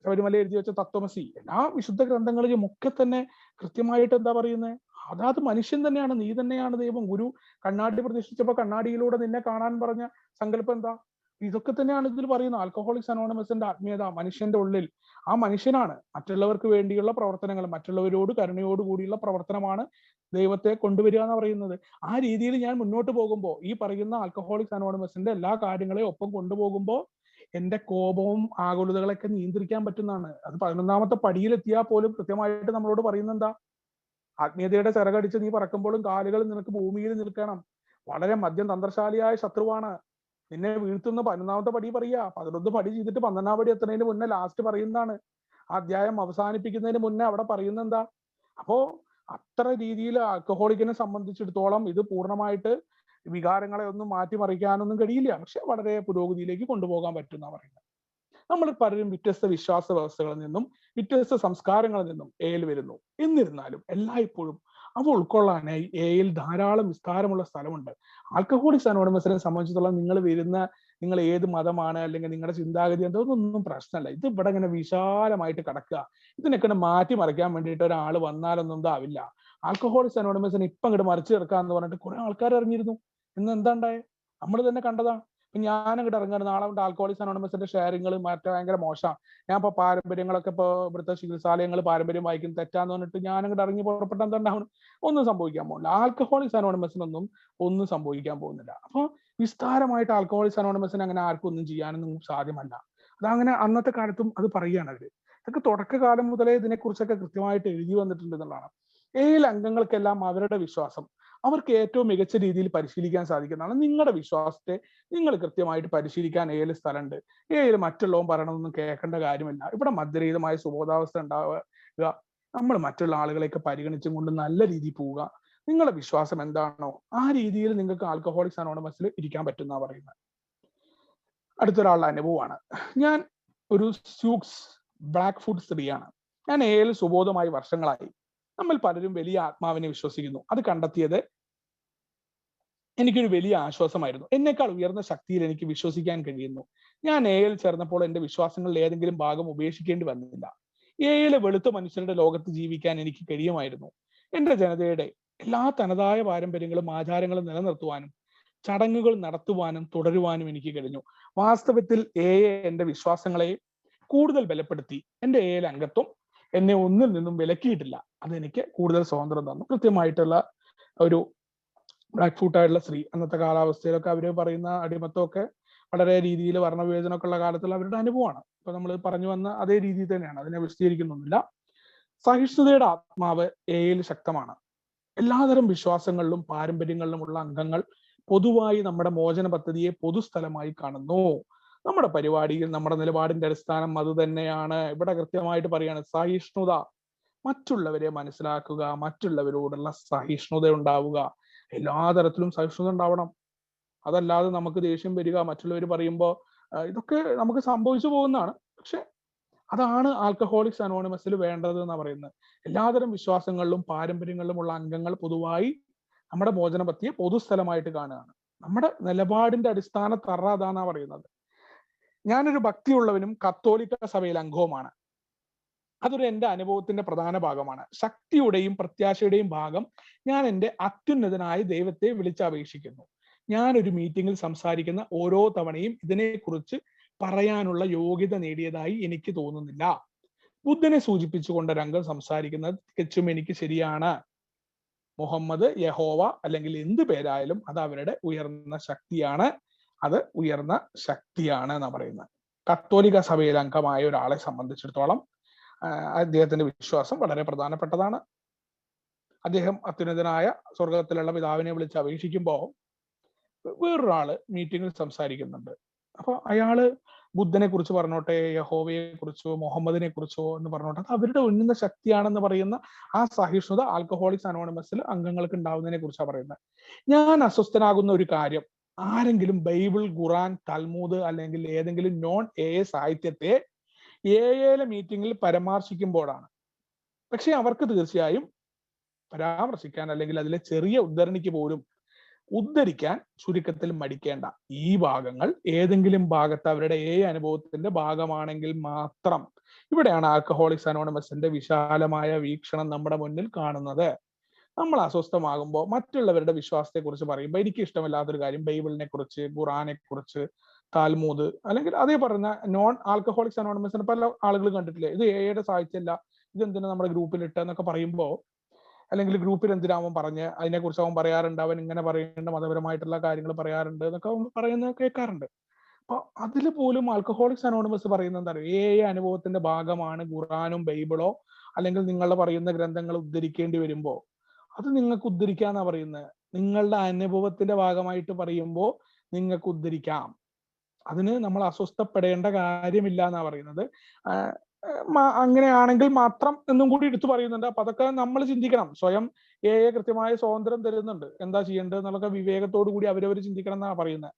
ശബരിമല എഴുതി വെച്ച തത്വമസി, എല്ലാ വിശുദ്ധ ഗ്രന്ഥങ്ങളിലും ഒക്കെ തന്നെ കൃത്യമായിട്ട് എന്താ പറയുന്നത്? അതാത് മനുഷ്യൻ തന്നെയാണ്, നീ തന്നെയാണ് ദൈവം. ഗുരു കണ്ണാടി പ്രതിഷ്ഠിച്ചപ്പോ കണ്ണാടിയിലൂടെ നിന്നെ കാണാൻ പറഞ്ഞ സങ്കല്പം എന്താ? ഇതൊക്കെ തന്നെയാണ് ഇതിൽ പറയുന്നത്. ആൽക്കഹോളിക്സ് അനോണിമസിന്റെ ആത്മീയത മനുഷ്യന്റെ ഉള്ളിൽ, ആ മനുഷ്യനാണ് മറ്റുള്ളവർക്ക് വേണ്ടിയുള്ള പ്രവർത്തനങ്ങൾ, മറ്റുള്ളവരോട് കരുണയോട് കൂടിയുള്ള പ്രവർത്തനമാണ് ദൈവത്തെ കൊണ്ടുവരിക എന്ന് പറയുന്നത്. ആ രീതിയിൽ ഞാൻ മുന്നോട്ട് പോകുമ്പോൾ, ഈ പറയുന്ന ആൽക്കഹോളിക്സ് അനോണിമസിന്റെ എല്ലാ കാര്യങ്ങളെയും ഒപ്പം കൊണ്ടുപോകുമ്പോൾ എന്റെ കോപവും ആകുലതകളൊക്കെ നിയന്ത്രിക്കാൻ പറ്റുന്നതാണ്. അത് 11ാമത്തെ പടിയിലെത്തിയാൽ പോലും കൃത്യമായിട്ട് നമ്മളോട് പറയുന്നത് എന്താ? ആത്മീയതയുടെ ചിറകടിച്ച് നീ പറക്കുമ്പോഴും കാലുകൾ നിനക്ക് ഭൂമിയിൽ നിൽക്കണം. വളരെ മദ്യം തന്ത്രശാലിയായ ശത്രുവാണ്. നിന്നെ വീഴ്ത്തുന്ന 11ാമത്തെ പടി പറയുക. 11 പടി ചെയ്തിട്ട് 12ാം പടി എത്തുന്നതിന് മുന്നേ ലാസ്റ്റ് പറയുന്നതാണ്. ആ അധ്യായം അവസാനിപ്പിക്കുന്നതിന് മുന്നേ അവിടെ പറയുന്നത് എന്താ? അപ്പോ അത്ര രീതിയിൽ ആൽക്കഹോളിക്കിനെ സംബന്ധിച്ചിടത്തോളം ഇത് പൂർണ്ണമായിട്ട് വികാരങ്ങളെ ഒന്നും മാറ്റിമറിക്കാനൊന്നും കഴിയില്ല. പക്ഷെ വളരെ പുരോഗതിയിലേക്ക് കൊണ്ടുപോകാൻ പറ്റുന്ന പറയുന്നത്. നമ്മൾ പലരും വ്യത്യസ്ത വിശ്വാസ വ്യവസ്ഥകളിൽ നിന്നും വ്യത്യസ്ത സംസ്കാരങ്ങളിൽ നിന്നും എയിൽ വരുന്നു. എന്നിരുന്നാലും എല്ലായ്പ്പോഴും അവ ഉൾക്കൊള്ളാനായി എയിൽ ധാരാളം വിസ്താരമുള്ള സ്ഥലമുണ്ട്. ആൽക്കഹോളിക്സ് അനോണിമസിനെ സംബന്ധിച്ചിടത്തോളം നിങ്ങൾ ഏത് മതമാണ്, അല്ലെങ്കിൽ നിങ്ങളുടെ ചിന്താഗതി എന്തൊന്നും പ്രശ്നമല്ല. ഇത് ഇവിടെ ഇങ്ങനെ വിശാലമായിട്ട് കിടക്കുക. ഇതിനൊക്കെ മാറ്റി മറിക്കാൻ വേണ്ടിയിട്ട് ഒരാൾ വന്നാലൊന്നും ഇതാവില്ല. ആൽക്കഹോളിക്സ് അനോണിമസിനെ ഇപ്പം അങ്ങോട്ട് മറിച്ചു കിടക്കാന്ന് പറഞ്ഞിട്ട് കുറെ ആൾക്കാർ ഇറങ്ങിയിരുന്നു. ഇന്ന് എന്താ ഉണ്ടായേ? നമ്മൾ തന്നെ കണ്ടതാണ്. ഞാൻ അങ്ങോട്ട് ഇറങ്ങുന്നത് നാളെ കൊണ്ട് ആൽക്കഹോളിക്സ് അനോണിമസിന്റെ ഷെയറിങ്ങൾ മാറ്റാൻ ഭയങ്കര മോശമാണ്. ഞാൻ ഇപ്പൊ പാരമ്പര്യങ്ങളൊക്കെ ഇപ്പൊ ഇവിടുത്തെ ചികിത്സാലയങ്ങൾ പാരമ്പര്യം വായിക്കും തെറ്റാന്ന് പറഞ്ഞിട്ട് ഞാൻ അങ്ങോട്ട് ഇറങ്ങി പുറപ്പെട്ടാൽ എന്താണ്ടാവും? ഒന്നും സംഭവിക്കാൻ പോകുന്നില്ല. ആൽക്കഹോളിക്സ് അനോണിമസിനൊന്നും ഒന്നും സംഭവിക്കാൻ പോകുന്നില്ല. അപ്പോൾ വിസ്താരമായിട്ട് ആൽക്കഹോളിക്സ് അനോണിമസിന് അങ്ങനെ ആർക്കും ഒന്നും ചെയ്യാനൊന്നും സാധ്യമല്ല. അതങ്ങനെ അന്നത്തെ കാലത്തും അത് പറയുകയാണ് അവര്. ഇതൊക്കെ തുടക്കകാലം മുതലേ ഇതിനെക്കുറിച്ചൊക്കെ കൃത്യമായിട്ട് എഴുതി വന്നിട്ടുണ്ട് എന്നുള്ളതാണ്. ഏഴിൽ അംഗങ്ങൾക്കെല്ലാം അവരുടെ വിശ്വാസം അവർക്ക് ഏറ്റവും മികച്ച രീതിയിൽ പരിശീലിക്കാൻ സാധിക്കുന്നതാണ്. നിങ്ങളുടെ വിശ്വാസത്തെ നിങ്ങൾ കൃത്യമായിട്ട് പരിശീലിക്കാൻ ഏഴ് സ്ഥലമുണ്ട്. ഏഴ് മറ്റുള്ളവൻ പറയണമെന്നൊന്നും കേൾക്കേണ്ട കാര്യമില്ല. ഇവിടെ മദ്യരഹിതമായ സുബോധാവസ്ഥ ഉണ്ടാവുക, നമ്മൾ മറ്റുള്ള ആളുകളെയൊക്കെ പരിഗണിച്ചും കൊണ്ട് നല്ല രീതിയിൽ പോവുക. നിങ്ങളുടെ വിശ്വാസം എന്താണോ ആ രീതിയിൽ നിങ്ങൾക്ക് ആൽക്കഹോളിക്സ് അനോണിമസിൽ ഇരിക്കാൻ പറ്റുന്ന പറയുന്നത്. അടുത്തൊരാളുടെ അനുഭവമാണ്. ഞാൻ ഒരു സ്യൂക്സ് ബ്ലാക്ക് ഫുഡ് സ്ത്രീയാണ്. ഞാൻ ഏഴ് സുബോധമായി വർഷങ്ങളായി. നമ്മൾ പലരും വലിയ ആത്മാവിനെ വിശ്വസിക്കുന്നു. അത് കണ്ടെത്തിയത് എനിക്കൊരു വലിയ ആശ്വാസമായിരുന്നു. എന്നേക്കാൾ ഉയർന്ന ശക്തിയിൽ എനിക്ക് വിശ്വസിക്കാൻ കഴിയുന്നു. ഞാൻ ഏയിൽ ചേർന്നപ്പോൾ എന്റെ വിശ്വാസങ്ങളിൽ ഏതെങ്കിലും ഭാഗം ഉപേക്ഷിക്കേണ്ടി വന്നില്ല. ഏയിലെ വെളുത്ത മനുഷ്യരുടെ ലോകത്ത് ജീവിക്കാൻ എനിക്ക് കഴിയുമായിരുന്നു. എന്റെ ജനതയുടെ എല്ലാ തനതായ പാരമ്പര്യങ്ങളും ആചാരങ്ങളും നിലനിർത്തുവാനും ചടങ്ങുകൾ നടത്തുവാനും തുടരുവാനും എനിക്ക് കഴിഞ്ഞു. വാസ്തവത്തിൽ എന്റെ വിശ്വാസങ്ങളെ കൂടുതൽ ബലപ്പെടുത്തി. എന്റെ ഏയിലെ അംഗത്വം എന്നെ ഒന്നിൽ നിന്നും വിലക്കിയിട്ടില്ല. അതെനിക്ക് കൂടുതൽ സ്വാതന്ത്ര്യം തന്നു. കൃത്യമായിട്ടുള്ള ഒരു ബ്ലാക്ക് ഫുട്ടായിട്ടുള്ള സ്ത്രീ. അന്നത്തെ കാലാവസ്ഥയിലൊക്കെ അവര് പറയുന്ന അടിമത്വമൊക്കെ വളരെ രീതിയിൽ വർണ്ണവിവേചനമൊക്കെ ഉള്ള കാലത്തുള്ള അവരുടെ അനുഭവമാണ്. ഇപ്പൊ നമ്മൾ പറഞ്ഞു വന്ന അതേ രീതിയിൽ തന്നെയാണ്. അതിനെ വിശദീകരിക്കുന്നൊന്നുമില്ല. സഹിഷ്ണുതയുടെ ആത്മാവ് ഏയിൽ ശക്തമാണ്. എല്ലാതരം വിശ്വാസങ്ങളിലും പാരമ്പര്യങ്ങളിലുമുള്ള അംഗങ്ങൾ പൊതുവായി നമ്മുടെ മോചന പദ്ധതിയെ പൊതുസ്ഥലമായി കാണുന്നു. നമ്മുടെ പരിപാടിയിൽ നമ്മുടെ നിലപാടിന്റെ അടിസ്ഥാനം അത് തന്നെയാണ്. ഇവിടെ കൃത്യമായിട്ട് പറയാണ് സഹിഷ്ണുത. മറ്റുള്ളവരെ മനസ്സിലാക്കുക, മറ്റുള്ളവരോടുള്ള സഹിഷ്ണുത ഉണ്ടാവുക. എല്ലാ തരത്തിലും സഹിഷ്ണുത ഉണ്ടാവണം. അതല്ലാതെ നമുക്ക് ദേഷ്യം വരിക, മറ്റുള്ളവർ പറയുമ്പോൾ ഇതൊക്കെ നമുക്ക് സംഭവിച്ചു പോകുന്നതാണ്. പക്ഷെ അതാണ് ആൽക്കഹോളിക്സ് അനോണിമസിൽ വേണ്ടത് എന്നാ പറയുന്നത്. എല്ലാതരം വിശ്വാസങ്ങളിലും പാരമ്പര്യങ്ങളിലുമുള്ള അംഗങ്ങൾ പൊതുവായി നമ്മുടെ മോചന പദ്ധതിയെ പൊതുസ്ഥലമായിട്ട് കാണുകയാണ്. നമ്മുടെ നിലപാടിന്റെ അടിസ്ഥാന തറ അതാന്നാ പറയുന്നത്. ഞാനൊരു ഭക്തിയുള്ളവനും കത്തോലിക്ക സഭയിൽ അംഗവുമാണ്. അതൊരു എൻ്റെ അനുഭവത്തിന്റെ പ്രധാന ഭാഗമാണ്. ശക്തിയുടെയും പ്രത്യാശയുടെയും ഭാഗം ഞാൻ എൻ്റെ അത്യുന്നതനായ ദൈവത്തെ വിളിച്ചപേക്ഷിക്കുന്നു. ഞാനൊരു മീറ്റിംഗിൽ സംസാരിക്കുന്ന ഓരോ തവണയും ഇതിനെക്കുറിച്ച് പറയാനുള്ള യോഗ്യത നേടിയതായി എനിക്ക് തോന്നുന്നില്ല. ബുദ്ധനെ സൂചിപ്പിച്ചുകൊണ്ട് രംഗം സംസാരിക്കുന്നത് തികച്ചും എനിക്ക് ശരിയാണ്. മുഹമ്മദ്, യഹോവ അല്ലെങ്കിൽ എന്ത് പേരായാലും അത് അവരുടെ ഉയർന്ന ശക്തിയാണ്. അത് ഉയർന്ന ശക്തിയാണ് എന്നാ പറയുന്നത്. കത്തോലിക്ക സഭയിൽ അംഗമായ ഒരാളെ സംബന്ധിച്ചിടത്തോളം അദ്ദേഹത്തിന്റെ വിശ്വാസം വളരെ പ്രധാനപ്പെട്ടതാണ്. അദ്ദേഹം അത്യുന്നതനായ സ്വർഗത്തിലുള്ള പിതാവിനെ വിളിച്ച് അപേക്ഷിക്കുമ്പോൾ വേറൊരാള് മീറ്റിംഗിൽ സംസാരിക്കുന്നുണ്ട്. അപ്പൊ അയാള് ബുദ്ധനെ കുറിച്ച് പറഞ്ഞോട്ടെ, യഹോവയെ കുറിച്ചോ മുഹമ്മദിനെ കുറിച്ചോ എന്ന് പറഞ്ഞോട്ടെ, അത് അവരുടെ ഉന്നത ശക്തിയാണെന്ന് പറയുന്ന ആ സഹിഷ്ണുത ആൽക്കഹോളിക്സ് അനോണിമസിൽ അംഗങ്ങൾക്ക് ഉണ്ടാവുന്നതിനെ കുറിച്ചാണ് പറയുന്നത്. ഞാൻ അസ്വസ്ഥനാകുന്ന ഒരു കാര്യം, ആരെങ്കിലും ബൈബിൾ, ഖുറാൻ, തൽമൂദ് അല്ലെങ്കിൽ ഏതെങ്കിലും നോൺ സാഹിത്യത്തെ ഏഴേലെ മീറ്റിംഗിൽ പരാമർശിക്കുമ്പോഴാണ്. പക്ഷെ അവർക്ക് തീർച്ചയായും പരാമർശിക്കാൻ അല്ലെങ്കിൽ അതിലെ ചെറിയ ഉദ്ധരണിക്ക് പോലും ഉദ്ധരിക്കാൻ ചുരുക്കത്തിൽ മടിക്കേണ്ട. ഈ ഭാഗങ്ങൾ ഏതെങ്കിലും ഭാഗത്ത് അവരുടെ അനുഭവത്തിന്റെ ഭാഗമാണെങ്കിൽ മാത്രം. ഇവിടെയാണ് ആൽക്കഹോളിക്സ് അനോണിമസിന്റെ വിശാലമായ വീക്ഷണം നമ്മുടെ മുന്നിൽ കാണുന്നത്. നമ്മൾ അസ്വസ്ഥമാകുമ്പോൾ മറ്റുള്ളവരുടെ വിശ്വാസത്തെ കുറിച്ച് പറയുമ്പോൾ എനിക്ക് ഇഷ്ടമില്ലാത്തൊരു കാര്യം ബൈബിളിനെ കുറിച്ച്, ഖുറാനെ കുറിച്ച്, താൽമൂദ് അല്ലെങ്കിൽ അതേ പറഞ്ഞ നോൺ ആൽക്കഹോളിക്സ് അനോണിമസിന് പല ആളുകൾ കണ്ടിട്ടില്ലേ, ഇത് എയുടെ സാഹിത്യമല്ല, ഇതെന്തിനാ നമ്മുടെ ഗ്രൂപ്പിൽ ഇട്ടെന്നൊക്കെ പറയുമ്പോൾ, അല്ലെങ്കിൽ ഗ്രൂപ്പിൽ എന്തിനാവൻ പറഞ്ഞ് അതിനെക്കുറിച്ച് അവൻ പറയാറുണ്ട്, അവൻ ഇങ്ങനെ പറയുന്നുണ്ട്, മതപരമായിട്ടുള്ള കാര്യങ്ങൾ പറയാറുണ്ട് എന്നൊക്കെ അവൻ പറയുന്നത് കേൾക്കാറുണ്ട്. അപ്പൊ അതിൽ പോലും ആൽക്കഹോളിക്സ് അനോണിമസ് പറയുന്നത് എന്താ പറയുക, അനുഭവത്തിന്റെ ഭാഗമാണ് ഖുറാനും ബൈബിളോ അല്ലെങ്കിൽ നിങ്ങളുടെ പറയുന്ന ഗ്രന്ഥങ്ങൾ ഉദ്ധരിക്കേണ്ടി വരുമ്പോൾ അത് നിങ്ങൾക്ക് ഉദ്ധരിക്കാന്നാ പറയുന്നത്. നിങ്ങളുടെ അനുഭവത്തിന്റെ ഭാഗമായിട്ട് പറയുമ്പോൾ നിങ്ങൾക്ക് ഉദ്ധരിക്കാം. അതിന് നമ്മൾ അസ്വസ്ഥപ്പെടേണ്ട കാര്യമില്ല എന്നാ പറയുന്നത്. അങ്ങനെയാണെങ്കിൽ മാത്രം എന്നും കൂടി എടുത്തു പറയുന്നുണ്ട്. അപ്പൊ അതൊക്കെ നമ്മൾ ചിന്തിക്കണം. സ്വയം കൃത്യമായ സ്വാതന്ത്ര്യം തരുന്നുണ്ട്, എന്താ ചെയ്യേണ്ടത് എന്നുള്ളതൊക്കെ വിവേകത്തോടു കൂടി അവരവർ ചിന്തിക്കണം എന്നാ പറയുന്നത്.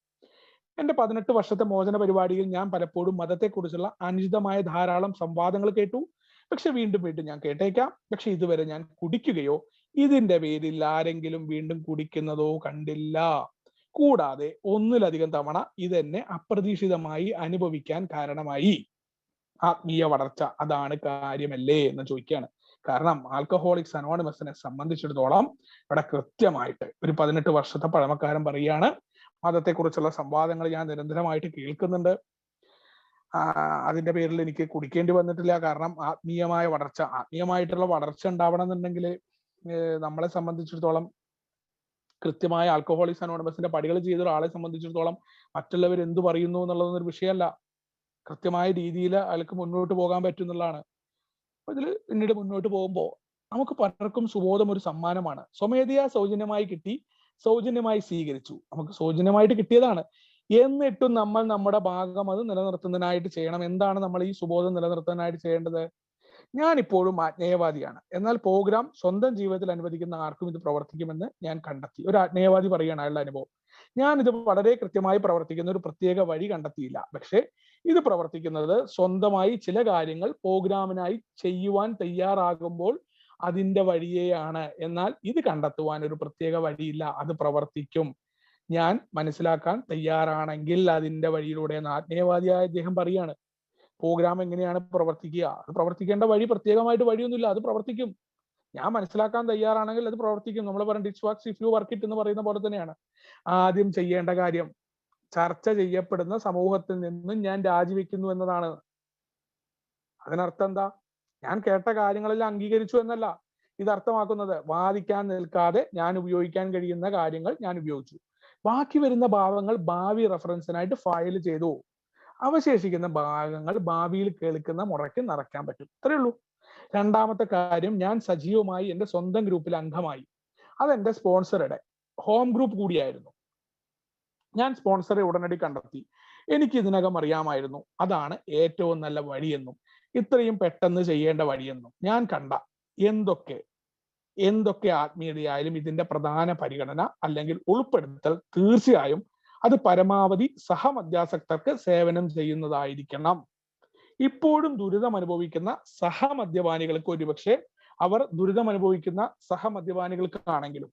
എന്റെ 18 വർഷത്തെ മോചന പരിപാടിയിൽ ഞാൻ പലപ്പോഴും മതത്തെക്കുറിച്ചുള്ള അനുചിതമായ ധാരാളം സംവാദങ്ങൾ കേട്ടു. പക്ഷെ വീണ്ടും ഞാൻ കേട്ടേക്കാം. പക്ഷെ ഇതുവരെ ഞാൻ കുടിക്കുകയോ ഇതിന്റെ പേരിൽ ആരെങ്കിലും വീണ്ടും കുടിക്കുന്നതോ കണ്ടില്ല. കൂടാതെ ഒന്നിലധികം തവണ ഇതെന്നെ അപ്രതീക്ഷിതമായി അനുഭവിക്കാൻ കാരണമായി. ആത്മീയ വളർച്ച അതാണ് കാര്യമല്ലേ എന്ന് ചോദിക്കുകയാണ്. കാരണം ആൽക്കഹോളിക്സ് അനോണിമസിനെ സംബന്ധിച്ചിടത്തോളം ഇവിടെ കൃത്യമായിട്ട് ഒരു 18 വർഷത്തെ പഴമക്കാരൻ പറയുകയാണ്. മതത്തെക്കുറിച്ചുള്ള സംവാദങ്ങൾ ഞാൻ നിരന്തരമായിട്ട് കേൾക്കുന്നുണ്ട്. അതിന്റെ പേരിൽ എനിക്ക് കുടിക്കേണ്ടി വന്നിട്ടില്ല. കാരണം ആത്മീയമായിട്ടുള്ള വളർച്ച ഉണ്ടാവണം എന്നുണ്ടെങ്കിൽ നമ്മളെ സംബന്ധിച്ചിടത്തോളം കൃത്യമായ ആൽക്കഹോളിക്സ് അനോണിമസിന്റെ പടികൾ ചെയ്ത ഒരാളെ സംബന്ധിച്ചിടത്തോളം മറ്റുള്ളവർ എന്തു പറയുന്നു എന്നുള്ളതൊന്നും ഒരു വിഷയമല്ല. കൃത്യമായ രീതിയിൽ അയാൾക്ക് മുന്നോട്ട് പോകാൻ പറ്റും എന്നുള്ളതാണ്. ഇതിൽ പിന്നീട് മുന്നോട്ട് പോകുമ്പോൾ നമുക്ക് പലർക്കും സുബോധം ഒരു സമ്മാനമാണ്. സ്വമേധയാ സൗജന്യമായി കിട്ടി, സൗജന്യമായി സ്വീകരിച്ചു. നമുക്ക് സൗജന്യമായിട്ട് കിട്ടിയതാണ്. എന്നിട്ടും നമ്മൾ നമ്മുടെ ഭാഗം അത് നിലനിർത്തുന്നതിനായിട്ട് ചെയ്യണം. എന്താണ് നമ്മൾ ഈ സുബോധം നിലനിർത്താനായിട്ട് ചെയ്യേണ്ടത്? ഞാൻ ഇപ്പോഴും ആജ്ഞേയവാദിയാണ്, എന്നാൽ പ്രോഗ്രാം സ്വന്തം ജീവിതത്തിൽ അനുവദിക്കുന്ന ആർക്കും ഇത് പ്രവർത്തിക്കുമെന്ന് ഞാൻ കണ്ടെത്തി. ഒരു ആജ്ഞേയവാദി പറയുകയാണ് അയാളുടെ അനുഭവം. ഞാൻ ഇത് വളരെ കൃത്യമായി പ്രവർത്തിക്കുന്ന ഒരു പ്രത്യേക വഴി കണ്ടെത്തിയില്ല. പക്ഷെ ഇത് പ്രവർത്തിക്കുന്നത് സ്വന്തമായി ചില കാര്യങ്ങൾ പ്രോഗ്രാമിനായി ചെയ്യുവാൻ തയ്യാറാകുമ്പോൾ അതിന്റെ വഴിയെയാണ്. എന്നാൽ ഇത് കണ്ടെത്തുവാൻ ഒരു പ്രത്യേക വഴിയില്ല, അത് പ്രവർത്തിക്കും. ഞാൻ മനസ്സിലാക്കാൻ തയ്യാറാണെങ്കിൽ അതിന്റെ വഴിയിലൂടെ ആജ്ഞേയവാദിയായ അദ്ദേഹം പറയാണ്. പ്രോഗ്രാം എങ്ങനെയാണ് പ്രവർത്തിക്കുക? അത് പ്രവർത്തിക്കേണ്ട വഴി പ്രത്യേകമായിട്ട് വഴിയൊന്നുമില്ല, അത് പ്രവർത്തിക്കും. ഞാൻ മനസ്സിലാക്കാൻ തയ്യാറാണെങ്കിൽ അത് പ്രവർത്തിക്കും. നമ്മൾ പറയുന്നത് it's works if you work it എന്ന് പറയുന്ന പോലെ തന്നെയാണ്. ആദ്യം ചെയ്യേണ്ട കാര്യം ചർച്ച ചെയ്യപ്പെടുന്ന സമൂഹത്തിൽ നിന്നും ഞാൻ രാജിവെക്കുന്നു എന്നതാണ്. അതിനർത്ഥം എന്താ? ഞാൻ കേട്ട കാര്യങ്ങളെല്ലാം അംഗീകരിച്ചു എന്നല്ല ഇത് അർത്ഥമാക്കുന്നത്. വാദിക്കാൻ നിൽക്കാതെ ഞാൻ ഉപയോഗിക്കാൻ കഴിയുന്ന കാര്യങ്ങൾ ഞാൻ ഉപയോഗിച്ചു. ബാക്കി വരുന്ന ഭാവങ്ങൾ ഭാവി റെഫറൻസിനായിട്ട് ഫയൽ ചെയ്തു. അവശേഷിക്കുന്ന ഭാഗങ്ങൾ ഭാവിയിൽ കേൾക്കുന്ന മുറയ്ക്ക് നിറയ്ക്കാൻ പറ്റും. ഇത്രയേ ഉള്ളൂ. രണ്ടാമത്തെ കാര്യം, ഞാൻ സജീവമായി എൻ്റെ സ്വന്തം ഗ്രൂപ്പിൽ അംഗമായി. അതെന്റെ സ്പോൺസറുടെ ഹോം ഗ്രൂപ്പ് കൂടിയായിരുന്നു. ഞാൻ സ്പോൺസറെ ഉടനടി കണ്ടെത്തി. എനിക്ക് ഇതിനകം അറിയാമായിരുന്നു അതാണ് ഏറ്റവും നല്ല വഴിയെന്നും ഇത്രയും പെട്ടെന്ന് ചെയ്യേണ്ട വഴിയെന്നും. ഞാൻ കണ്ട എന്തൊക്കെ ആത്മീയതയായാലും ഇതിന്റെ പ്രധാന പരിഗണന അല്ലെങ്കിൽ ഉൾപ്പെടുത്തൽ തീർച്ചയായും അത് പരമാവധി സഹമദ്യാസക്തർക്ക് സേവനം ചെയ്യുന്നതായിരിക്കണം. ഇപ്പോഴും ദുരിതം അനുഭവിക്കുന്ന സഹമദ്യപാനികൾക്ക്, ഒരുപക്ഷെ അവർ ദുരിതം അനുഭവിക്കുന്ന സഹമദ്യപാനികൾക്കാണെങ്കിലും,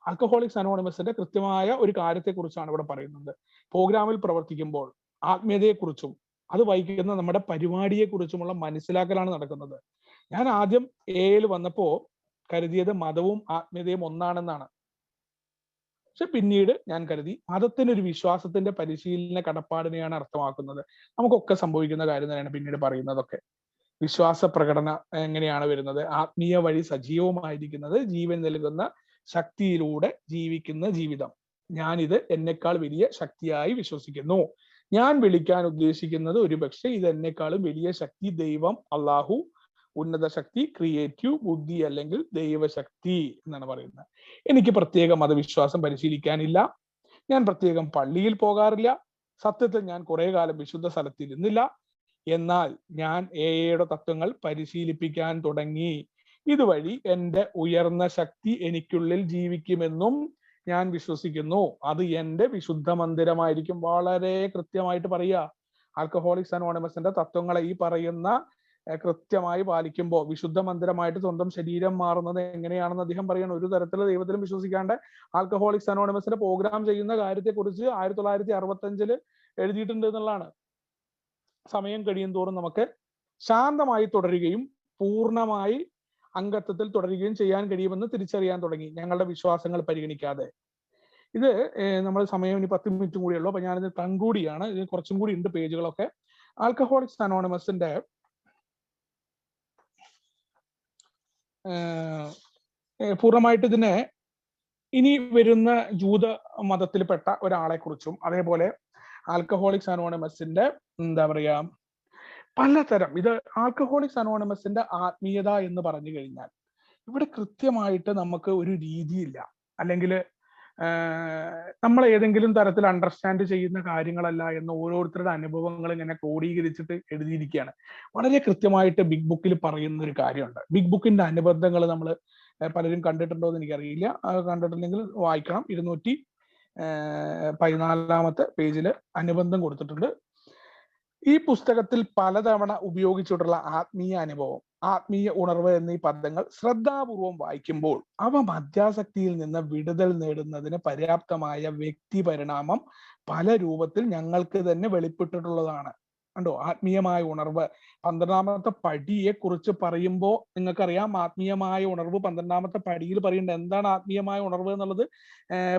ആൽക്കഹോളിക്സ് അനോണിമസിന്റെ കൃത്യമായ ഒരു കാര്യത്തെക്കുറിച്ചാണ് ഇവിടെ പറയുന്നത്. പ്രോഗ്രാമിൽ പ്രവർത്തിക്കുമ്പോൾ ആത്മീയതയെക്കുറിച്ചും അത് വഹിക്കുന്ന നമ്മുടെ പരിപാടിയെക്കുറിച്ചുമുള്ള മനസ്സിലാക്കലാണ് നടക്കുന്നത്. ഞാൻ ആദ്യം എയിൽ വന്നപ്പോ കരുതിയത് മതവും ആത്മീയതയും ഒന്നാണെന്നാണ്. പക്ഷെ പിന്നീട് ഞാൻ കരുതി മതത്തിനൊരു വിശ്വാസത്തിന്റെ പരിശീലന കടപ്പാടിനെയാണ് അർത്ഥമാക്കുന്നത്. നമുക്കൊക്കെ സംഭവിക്കുന്ന കാര്യം തന്നെയാണ് പിന്നീട് പറയുന്നതൊക്കെ. വിശ്വാസ പ്രകടന എങ്ങനെയാണ് വരുന്നത്? ആത്മീയ വഴി സജീവമായിരിക്കുന്നത് ജീവൻ നൽകുന്ന ശക്തിയിലൂടെ ജീവിക്കുന്ന ജീവിതം. ഞാനിത് എന്നെക്കാൾ വലിയ ശക്തിയായി വിശ്വസിക്കുന്നു. ഞാൻ വിളിക്കാൻ ഉദ്ദേശിക്കുന്നത് ഒരുപക്ഷെ ഇത് എന്നെക്കാളും വലിയ ശക്തി, ദൈവം, അള്ളാഹു, ഉന്നത ശക്തി, ക്രിയേറ്റീവ് ബുദ്ധി അല്ലെങ്കിൽ ദൈവശക്തി എന്നാണ് പറയുന്നത്. എനിക്ക് പ്രത്യേക മതവിശ്വാസം പരിശീലിക്കാനില്ല. ഞാൻ പ്രത്യേകം പള്ളിയിൽ പോകാറില്ല. സത്യത്തിൽ ഞാൻ കുറെ കാലം വിശുദ്ധ സ്ഥലത്തിരുന്നില്ല. എന്നാൽ ഞാൻ എയുടെ തത്വങ്ങൾ പരിശീലിപ്പിക്കാൻ തുടങ്ങി. ഇതുവഴി എൻ്റെ ഉയർന്ന ശക്തി എനിക്കുള്ളിൽ ജീവിക്കുമെന്നും ഞാൻ വിശ്വസിക്കുന്നു. അത് എൻ്റെ വിശുദ്ധ മന്ദിരമായിരിക്കും. വളരെ കൃത്യമായിട്ട് പറയുക. ആൽക്കഹോളിക്സ് അനോണിമസിന്റെ തത്വങ്ങളെ ഈ പറയുന്ന കൃത്യമായി പാലിക്കുമ്പോൾ വിശുദ്ധ മന്ദിരമായിട്ട് സ്വന്തം ശരീരം മാറുന്നത് എങ്ങനെയാണെന്ന് അദ്ദേഹം പറയണം. ഒരു തരത്തിലുള്ള ദൈവത്തിലും വിശ്വസിക്കാണ്ട് ആൽക്കഹോളിക്സ് അനോണിമസിന്റെ പ്രോഗ്രാം ചെയ്യുന്ന കാര്യത്തെക്കുറിച്ച് 1965 എഴുതിയിട്ടുണ്ട് എന്നുള്ളതാണ്. സമയം കഴിയും തോറും നമുക്ക് ശാന്തമായി തുടരുകയും പൂർണ്ണമായി അംഗത്വത്തിൽ തുടരുകയും ചെയ്യാൻ കഴിയുമെന്ന് തിരിച്ചറിയാൻ തുടങ്ങി, ഞങ്ങളുടെ വിശ്വാസങ്ങൾ പരിഗണിക്കാതെ. ഇത് നമ്മൾ സമയം ഇനി 10 മിനിറ്റും കൂടിയുള്ളൂ. അപ്പൊ ഞാനിത് കൺക്ലൂഡ് ചെയ്യാണ്. ഇത് കുറച്ചും കൂടി ഉണ്ട് പേജുകളൊക്കെ. ആൽക്കഹോളിക്സ് അനോണിമസിന്റെ പൂർണ്ണമായിട്ട് ഇതിനെ ഇനി വരുന്ന ജൂത മതത്തിൽപ്പെട്ട ഒരാളെ കുറിച്ചും അതേപോലെ ആൽക്കഹോളിക്സ് അനോണിമസിന്റെ എന്താ പറയാ പലതരം, ഇത് ആൽക്കഹോളിക്സ് അനോണിമസിന്റെ ആത്മീയത എന്ന് പറഞ്ഞു കഴിഞ്ഞാൽ ഇവിടെ കൃത്യമായിട്ട് നമുക്ക് ഒരു രീതിയില്ല, അല്ലെങ്കിൽ നമ്മൾ ഏതെങ്കിലും തരത്തിൽ അണ്ടർസ്റ്റാൻഡ് ചെയ്യുന്ന കാര്യങ്ങളല്ല എന്ന് ഓരോരുത്തരുടെ അനുഭവങ്ങൾ ഇങ്ങനെ ക്രോഡീകരിച്ചിട്ട് എഴുതിയിരിക്കുകയാണ്. വളരെ കൃത്യമായിട്ട് ബിഗ് ബുക്കിൽ പറയുന്ന ഒരു കാര്യമുണ്ട്. ബിഗ് ബുക്കിന്റെ അനുബന്ധങ്ങൾ നമ്മൾ പലരും കണ്ടിട്ടുണ്ടോ എന്ന് എനിക്കറിയില്ല. കണ്ടിട്ടുണ്ടെങ്കിൽ വായിക്കണം. 214 പേജില് അനുബന്ധം കൊടുത്തിട്ടുണ്ട്. ഈ പുസ്തകത്തിൽ പലതവണ ഉപയോഗിച്ചിട്ടുള്ള ആത്മീയ അനുഭവം, ആത്മീയ ഉണർവ് എന്നീ പദങ്ങൾ ശ്രദ്ധാപൂർവം വായിക്കുമ്പോൾ അവ മദ്യാസക്തിയിൽ നിന്ന് വിടുതൽ നേടുന്നതിന് പര്യാപ്തമായ വ്യക്തി പരിണാമം പല രൂപത്തിൽ ഞങ്ങൾക്ക് തന്നെ വെളിപ്പെട്ടിട്ടുള്ളതാണ്. കണ്ടോ, ആത്മീയമായ ഉണർവ്. 12ാമത്തെ പടിയെ കുറിച്ച് പറയുമ്പോൾ നിങ്ങൾക്കറിയാം, ആത്മീയമായ ഉണർവ് 12ാമത്തെ പടിയിൽ പറയുന്നുണ്ട്. എന്താണ് ആത്മീയമായ ഉണർവ് എന്നുള്ളത്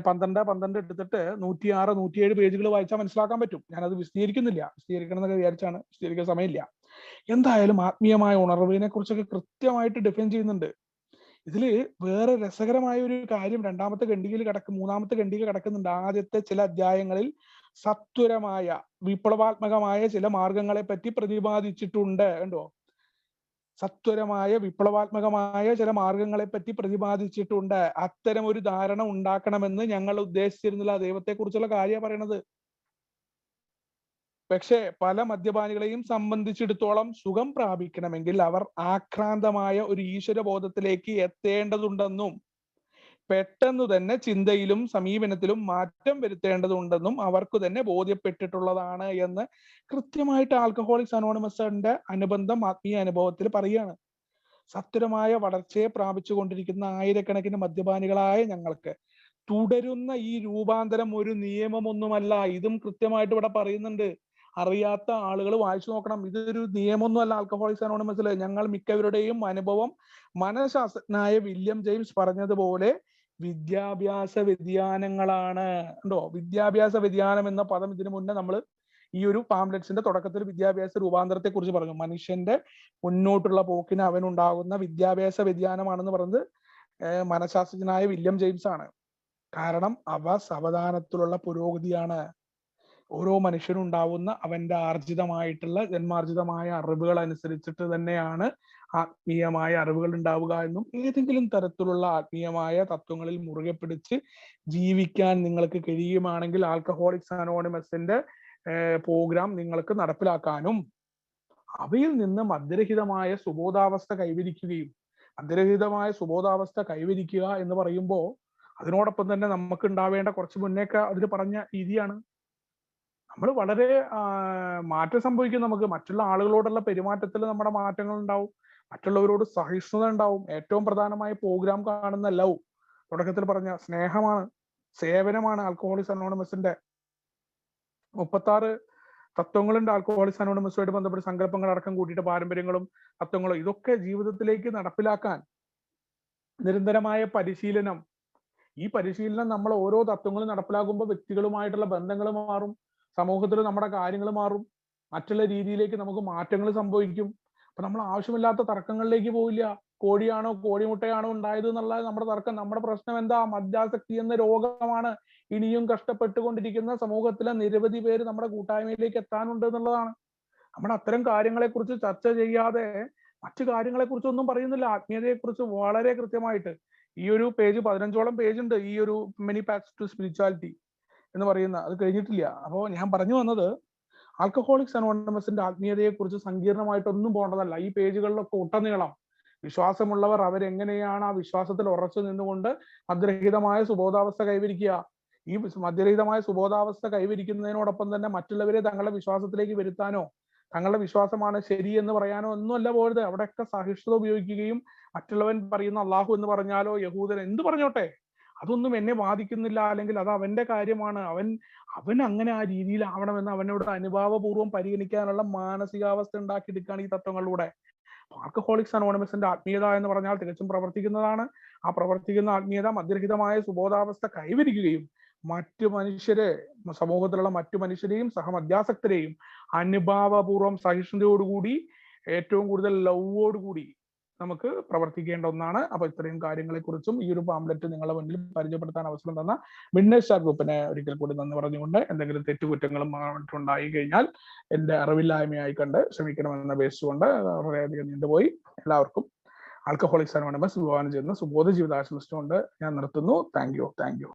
12 എടുത്തിട്ട് 106, 107 പേജുകൾ വായിച്ചാൽ മനസ്സിലാക്കാൻ പറ്റും. ഞാനത് വിശദീകരിക്കുന്നില്ല, വിശദീകരിക്കണം എന്നൊക്കെ വിചാരിച്ചാണ്, വിശദീകരിക്കാൻ സമയമില്ല. എന്തായാലും ആത്മീയമായ ഉണർവിനെ കുറിച്ചൊക്കെ കൃത്യമായിട്ട് ഡിഫൈൻ ചെയ്യുന്നുണ്ട്. ഇതില് വേറെ രസകരമായ ഒരു കാര്യം 2ാമത്തെ ഖണ്ഡികയിൽ 3ാമത്തെ ഖണ്ഡിക കിടക്കുന്നുണ്ട്. ആദ്യത്തെ ചില അധ്യായങ്ങളിൽ സത്വരമായ വിപ്ലവാത്മകമായ ചില മാർഗങ്ങളെ പറ്റി പ്രതിപാദിച്ചിട്ടുണ്ട്. കണ്ടോ, സത്വരമായ വിപ്ലവാത്മകമായ ചില മാർഗങ്ങളെ പറ്റി പ്രതിപാദിച്ചിട്ടുണ്ട്. അത്തരം ഒരു ധാരണ ഉണ്ടാക്കണമെന്ന് ഞങ്ങൾ ഉദ്ദേശിച്ചിരുന്നില്ല. ദൈവത്തെ കുറിച്ചുള്ള കാര്യമാണ് പറയണത്. പക്ഷേ പല മദ്യപാനികളെയും സംബന്ധിച്ചിടത്തോളം സുഖം പ്രാപിക്കണമെങ്കിൽ അവർ ആക്രാന്തമായ ഒരു ഈശ്വരബോധത്തിലേക്ക് എത്തേണ്ടതുണ്ടെന്നും പെട്ടെന്ന് തന്നെ ചിന്തയിലും സമീപനത്തിലും മാറ്റം വരുത്തേണ്ടതുണ്ടെന്നും അവർക്ക് തന്നെ ബോധ്യപ്പെട്ടിട്ടുള്ളതാണ് എന്ന് കൃത്യമായിട്ട് ആൽക്കഹോളിക്സ് അനോണിമസിന്റെ അനുബന്ധം ആത്മീയ അനുഭവത്തിൽ പറയുകയാണ്. സത്വരമായ വളർച്ചയെ പ്രാപിച്ചുകൊണ്ടിരിക്കുന്ന ആയിരക്കണക്കിന് മദ്യപാനികളായ ഞങ്ങൾക്ക് തുടരുന്ന ഈ രൂപാന്തരം ഒരു നിയമമൊന്നുമല്ല. ഇതും കൃത്യമായിട്ട് ഇവിടെ പറയുന്നുണ്ട്. അറിയാത്ത ആളുകൾ വായിച്ചു നോക്കണം. ഇതൊരു നിയമമൊന്നുമല്ല. ആൽക്കഹോളിക്സ് അനോണിമസിൽ ഞങ്ങൾ മിക്കവരുടെയും അനുഭവം മനഃശാസ്ത്രജ്ഞനായ വില്യം ജെയിംസ് പറഞ്ഞതുപോലെ വിദ്യാഭ്യാസ വ്യതിയാനങ്ങളാണ്. ഉണ്ടോ, വിദ്യാഭ്യാസ വ്യതിയാനം എന്ന പദം ഇതിനു മുന്നേ നമ്മൾ ഈ ഒരു പാംലെറ്റ്സിന്റെ തുടക്കത്തിൽ വിദ്യാഭ്യാസ രൂപാന്തരത്തെ കുറിച്ച് പറഞ്ഞു. മനുഷ്യന്റെ മുന്നോട്ടുള്ള പോക്കിന് അവനുണ്ടാകുന്ന വിദ്യാഭ്യാസ വ്യതിയാനമാണെന്ന് പറഞ്ഞത് മനഃശാസ്ത്രജ്ഞനായ വില്യം ജെയിംസ് ആണ്. കാരണം അവ സാവധാനത്തിലുള്ള പുരോഗതിയാണ്. ഓരോ മനുഷ്യനും ഉണ്ടാവുന്ന അവന്റെ ആർജിതമായിട്ടുള്ള ജന്മാർജിതമായ അറിവുകൾ അനുസരിച്ചിട്ട് തന്നെയാണ് ആത്മീയമായ അറിവുകൾ ഉണ്ടാവുക എന്നും ഏതെങ്കിലും തരത്തിലുള്ള ആത്മീയമായ തത്വങ്ങളിൽ മുറുകെ പിടിച്ച് ജീവിക്കാൻ നിങ്ങൾക്ക് കഴിയുമാണെങ്കിൽ ആൽക്കഹോളിക്സ് അനോണിമസിന്റെ പ്രോഗ്രാം നിങ്ങൾക്ക് നടപ്പിലാക്കാനും അവയിൽ നിന്ന് മദ്യരഹിതമായ സുബോധാവസ്ഥ കൈവരിക്കുകയും, മദ്യരഹിതമായ സുബോധാവസ്ഥ കൈവരിക്കുക എന്ന് പറയുമ്പോൾ അതിനോടൊപ്പം തന്നെ നമുക്ക് ഉണ്ടാവേണ്ട കുറച്ച് മുന്നേക്ക് അതിൽ പറഞ്ഞ രീതിയാണ്. നമ്മൾ വളരെ മാറ്റം സംഭവിക്കും. നമുക്ക് മറ്റുള്ള ആളുകളോടുള്ള പെരുമാറ്റത്തിൽ നമ്മുടെ മാറ്റങ്ങൾ ഉണ്ടാവും, മറ്റുള്ളവരോട് സഹിഷ്ണുത ഉണ്ടാവും. ഏറ്റവും പ്രധാനമായ പ്രോഗ്രാം കാണുന്ന ലവ്, തുടക്കത്തിൽ പറഞ്ഞ സ്നേഹമാണ്, സേവനമാണ് ആൽക്കഹോളിക്സ് അനോണിമസിന്റെ 36 തത്വങ്ങളുണ്ട്. ആൽക്കഹോളിക്സ് അനോണിമസുമായിട്ട് ബന്ധപ്പെട്ട സങ്കല്പങ്ങൾ അടക്കം കൂട്ടിയിട്ട് പാരമ്പര്യങ്ങളും തത്വങ്ങളും ഇതൊക്കെ ജീവിതത്തിലേക്ക് നടപ്പിലാക്കാൻ നിരന്തരമായ പരിശീലനം. ഈ പരിശീലനം നമ്മൾ ഓരോ തത്വങ്ങളും നടപ്പിലാക്കുമ്പോൾ വ്യക്തികളുമായിട്ടുള്ള ബന്ധങ്ങൾ മാറും, സമൂഹത്തിൽ നമ്മുടെ കാര്യങ്ങൾ മാറും, മറ്റുള്ള രീതിയിലേക്ക് നമുക്ക് മാറ്റങ്ങൾ സംഭവിക്കും. അപ്പൊ നമ്മൾ ആവശ്യമില്ലാത്ത തർക്കങ്ങളിലേക്ക് പോവില്ല. കോഴിയാണോ കോഴിമുട്ടയാണോ ഉണ്ടായത് എന്നുള്ള നമ്മുടെ തർക്കം, നമ്മുടെ പ്രശ്നം എന്താ? മദ്യാസക്തി എന്ന രോഗമാണ്. ഇനിയും കഷ്ടപ്പെട്ടുകൊണ്ടിരിക്കുന്ന സമൂഹത്തിലെ നിരവധി പേര് നമ്മുടെ കൂട്ടായ്മയിലേക്ക് എത്താനുണ്ട് എന്നുള്ളതാണ്. നമ്മൾ അത്തരം കാര്യങ്ങളെക്കുറിച്ച് ചർച്ച ചെയ്യാതെ മറ്റു കാര്യങ്ങളെക്കുറിച്ചൊന്നും പറയുന്നില്ല. ആത്മീയതയെക്കുറിച്ച് വളരെ കൃത്യമായിട്ട് ഈ ഒരു പേജ് 15ഓളം പേജ് ഉണ്ട്. ഈ ഒരു മെനി പാത്സ് ടു സ്പിരിച്വാലിറ്റി എന്ന് പറയുന്ന, അത് കഴിഞ്ഞിട്ടില്ല. അപ്പോൾ ഞാൻ പറഞ്ഞു വന്നത്, ആൽക്കഹോളിക്സ് അനോണിമസിന്റെ ആത്മീയതയെക്കുറിച്ച് സങ്കീർണമായിട്ടൊന്നും പോകേണ്ടതല്ല. ഈ പേജുകളിലൊക്കെ ഒട്ടനീളം വിശ്വാസമുള്ളവർ അവരെങ്ങനെയാണ് ആ വിശ്വാസത്തിൽ ഉറച്ചു നിന്നുകൊണ്ട് മദ്യരഹിതമായ സുബോധാവസ്ഥ കൈവരിക്കുക. ഈ മദ്യരഹിതമായ സുബോധാവസ്ഥ കൈവരിക്കുന്നതിനോടൊപ്പം തന്നെ മറ്റുള്ളവരെ തങ്ങളുടെ വിശ്വാസത്തിലേക്ക് വരുത്താനോ തങ്ങളുടെ വിശ്വാസമാണ് ശരി എന്ന് പറയാനോ ഒന്നുമല്ല പോയത്. അവിടെയൊക്കെ സഹിഷ്ണുത ഉപയോഗിക്കുകയും മറ്റുള്ളവൻ പറയുന്ന അള്ളാഹു എന്ന് പറഞ്ഞാലോ യഹൂദൻ എന്ത് പറഞ്ഞോട്ടെ, അതൊന്നും എന്നെ ബാധിക്കുന്നില്ല, അല്ലെങ്കിൽ അത് അവന്റെ കാര്യമാണ്, അവൻ അങ്ങനെ ആ രീതിയിലാവണമെന്ന് അവനോട് അനുഭാവപൂർവ്വം പരിഗണിക്കാനുള്ള മാനസികാവസ്ഥ ഉണ്ടാക്കിയെടുക്കുകയാണ് ഈ തത്വങ്ങളിലൂടെ. ആൽക്കഹോളിക്സ് അനോണിമസിന്റെ ആത്മീയത എന്ന് പറഞ്ഞാൽ തികച്ചും പ്രവർത്തിക്കുന്നതാണ്. ആ പ്രവർത്തിക്കുന്ന ആത്മീയത മദ്യരഹിതമായ സുബോധാവസ്ഥ കൈവരിക്കുകയും മറ്റു മനുഷ്യരെ, സമൂഹത്തിലുള്ള മറ്റു മനുഷ്യരെയും സഹമദ്യാസക്തരെയും അനുഭാവപൂർവ്വം സഹിഷ്ണുതയോടുകൂടി ഏറ്റവും കൂടുതൽ ലവോടുകൂടി നമുക്ക് പ്രവർത്തിക്കേണ്ട ഒന്നാണ്. അപ്പൊ ഇത്രയും കാര്യങ്ങളെ കുറിച്ചും ഈ ഒരു പാംലെറ്റ് നിങ്ങളുടെ മുന്നിൽ പരിചയപ്പെടുത്താൻ അവസരം തന്ന വിന്നേഴ്സ് ഗ്രൂപ്പിനെ ഒരിക്കൽ കൂടി നന്ദി പറഞ്ഞുകൊണ്ട്, എന്തെങ്കിലും തെറ്റുകുറ്റങ്ങളും ഉണ്ടായി കഴിഞ്ഞാൽ എന്റെ അറിവില്ലായ്മയായി കണ്ട് ക്ഷമിക്കണമെന്ന് അപേക്ഷിച്ചുകൊണ്ട് വളരെയധികം നീണ്ടുപോയി. എല്ലാവർക്കും ആൽക്കഹോളിക്സ് അനോണിമസ് വിഭാവനം ചെയ്യുന്ന സുബോധ ജീവിതാശംസിച്ചുകൊണ്ട് ഞാൻ നിർത്തുന്നു. Thank you.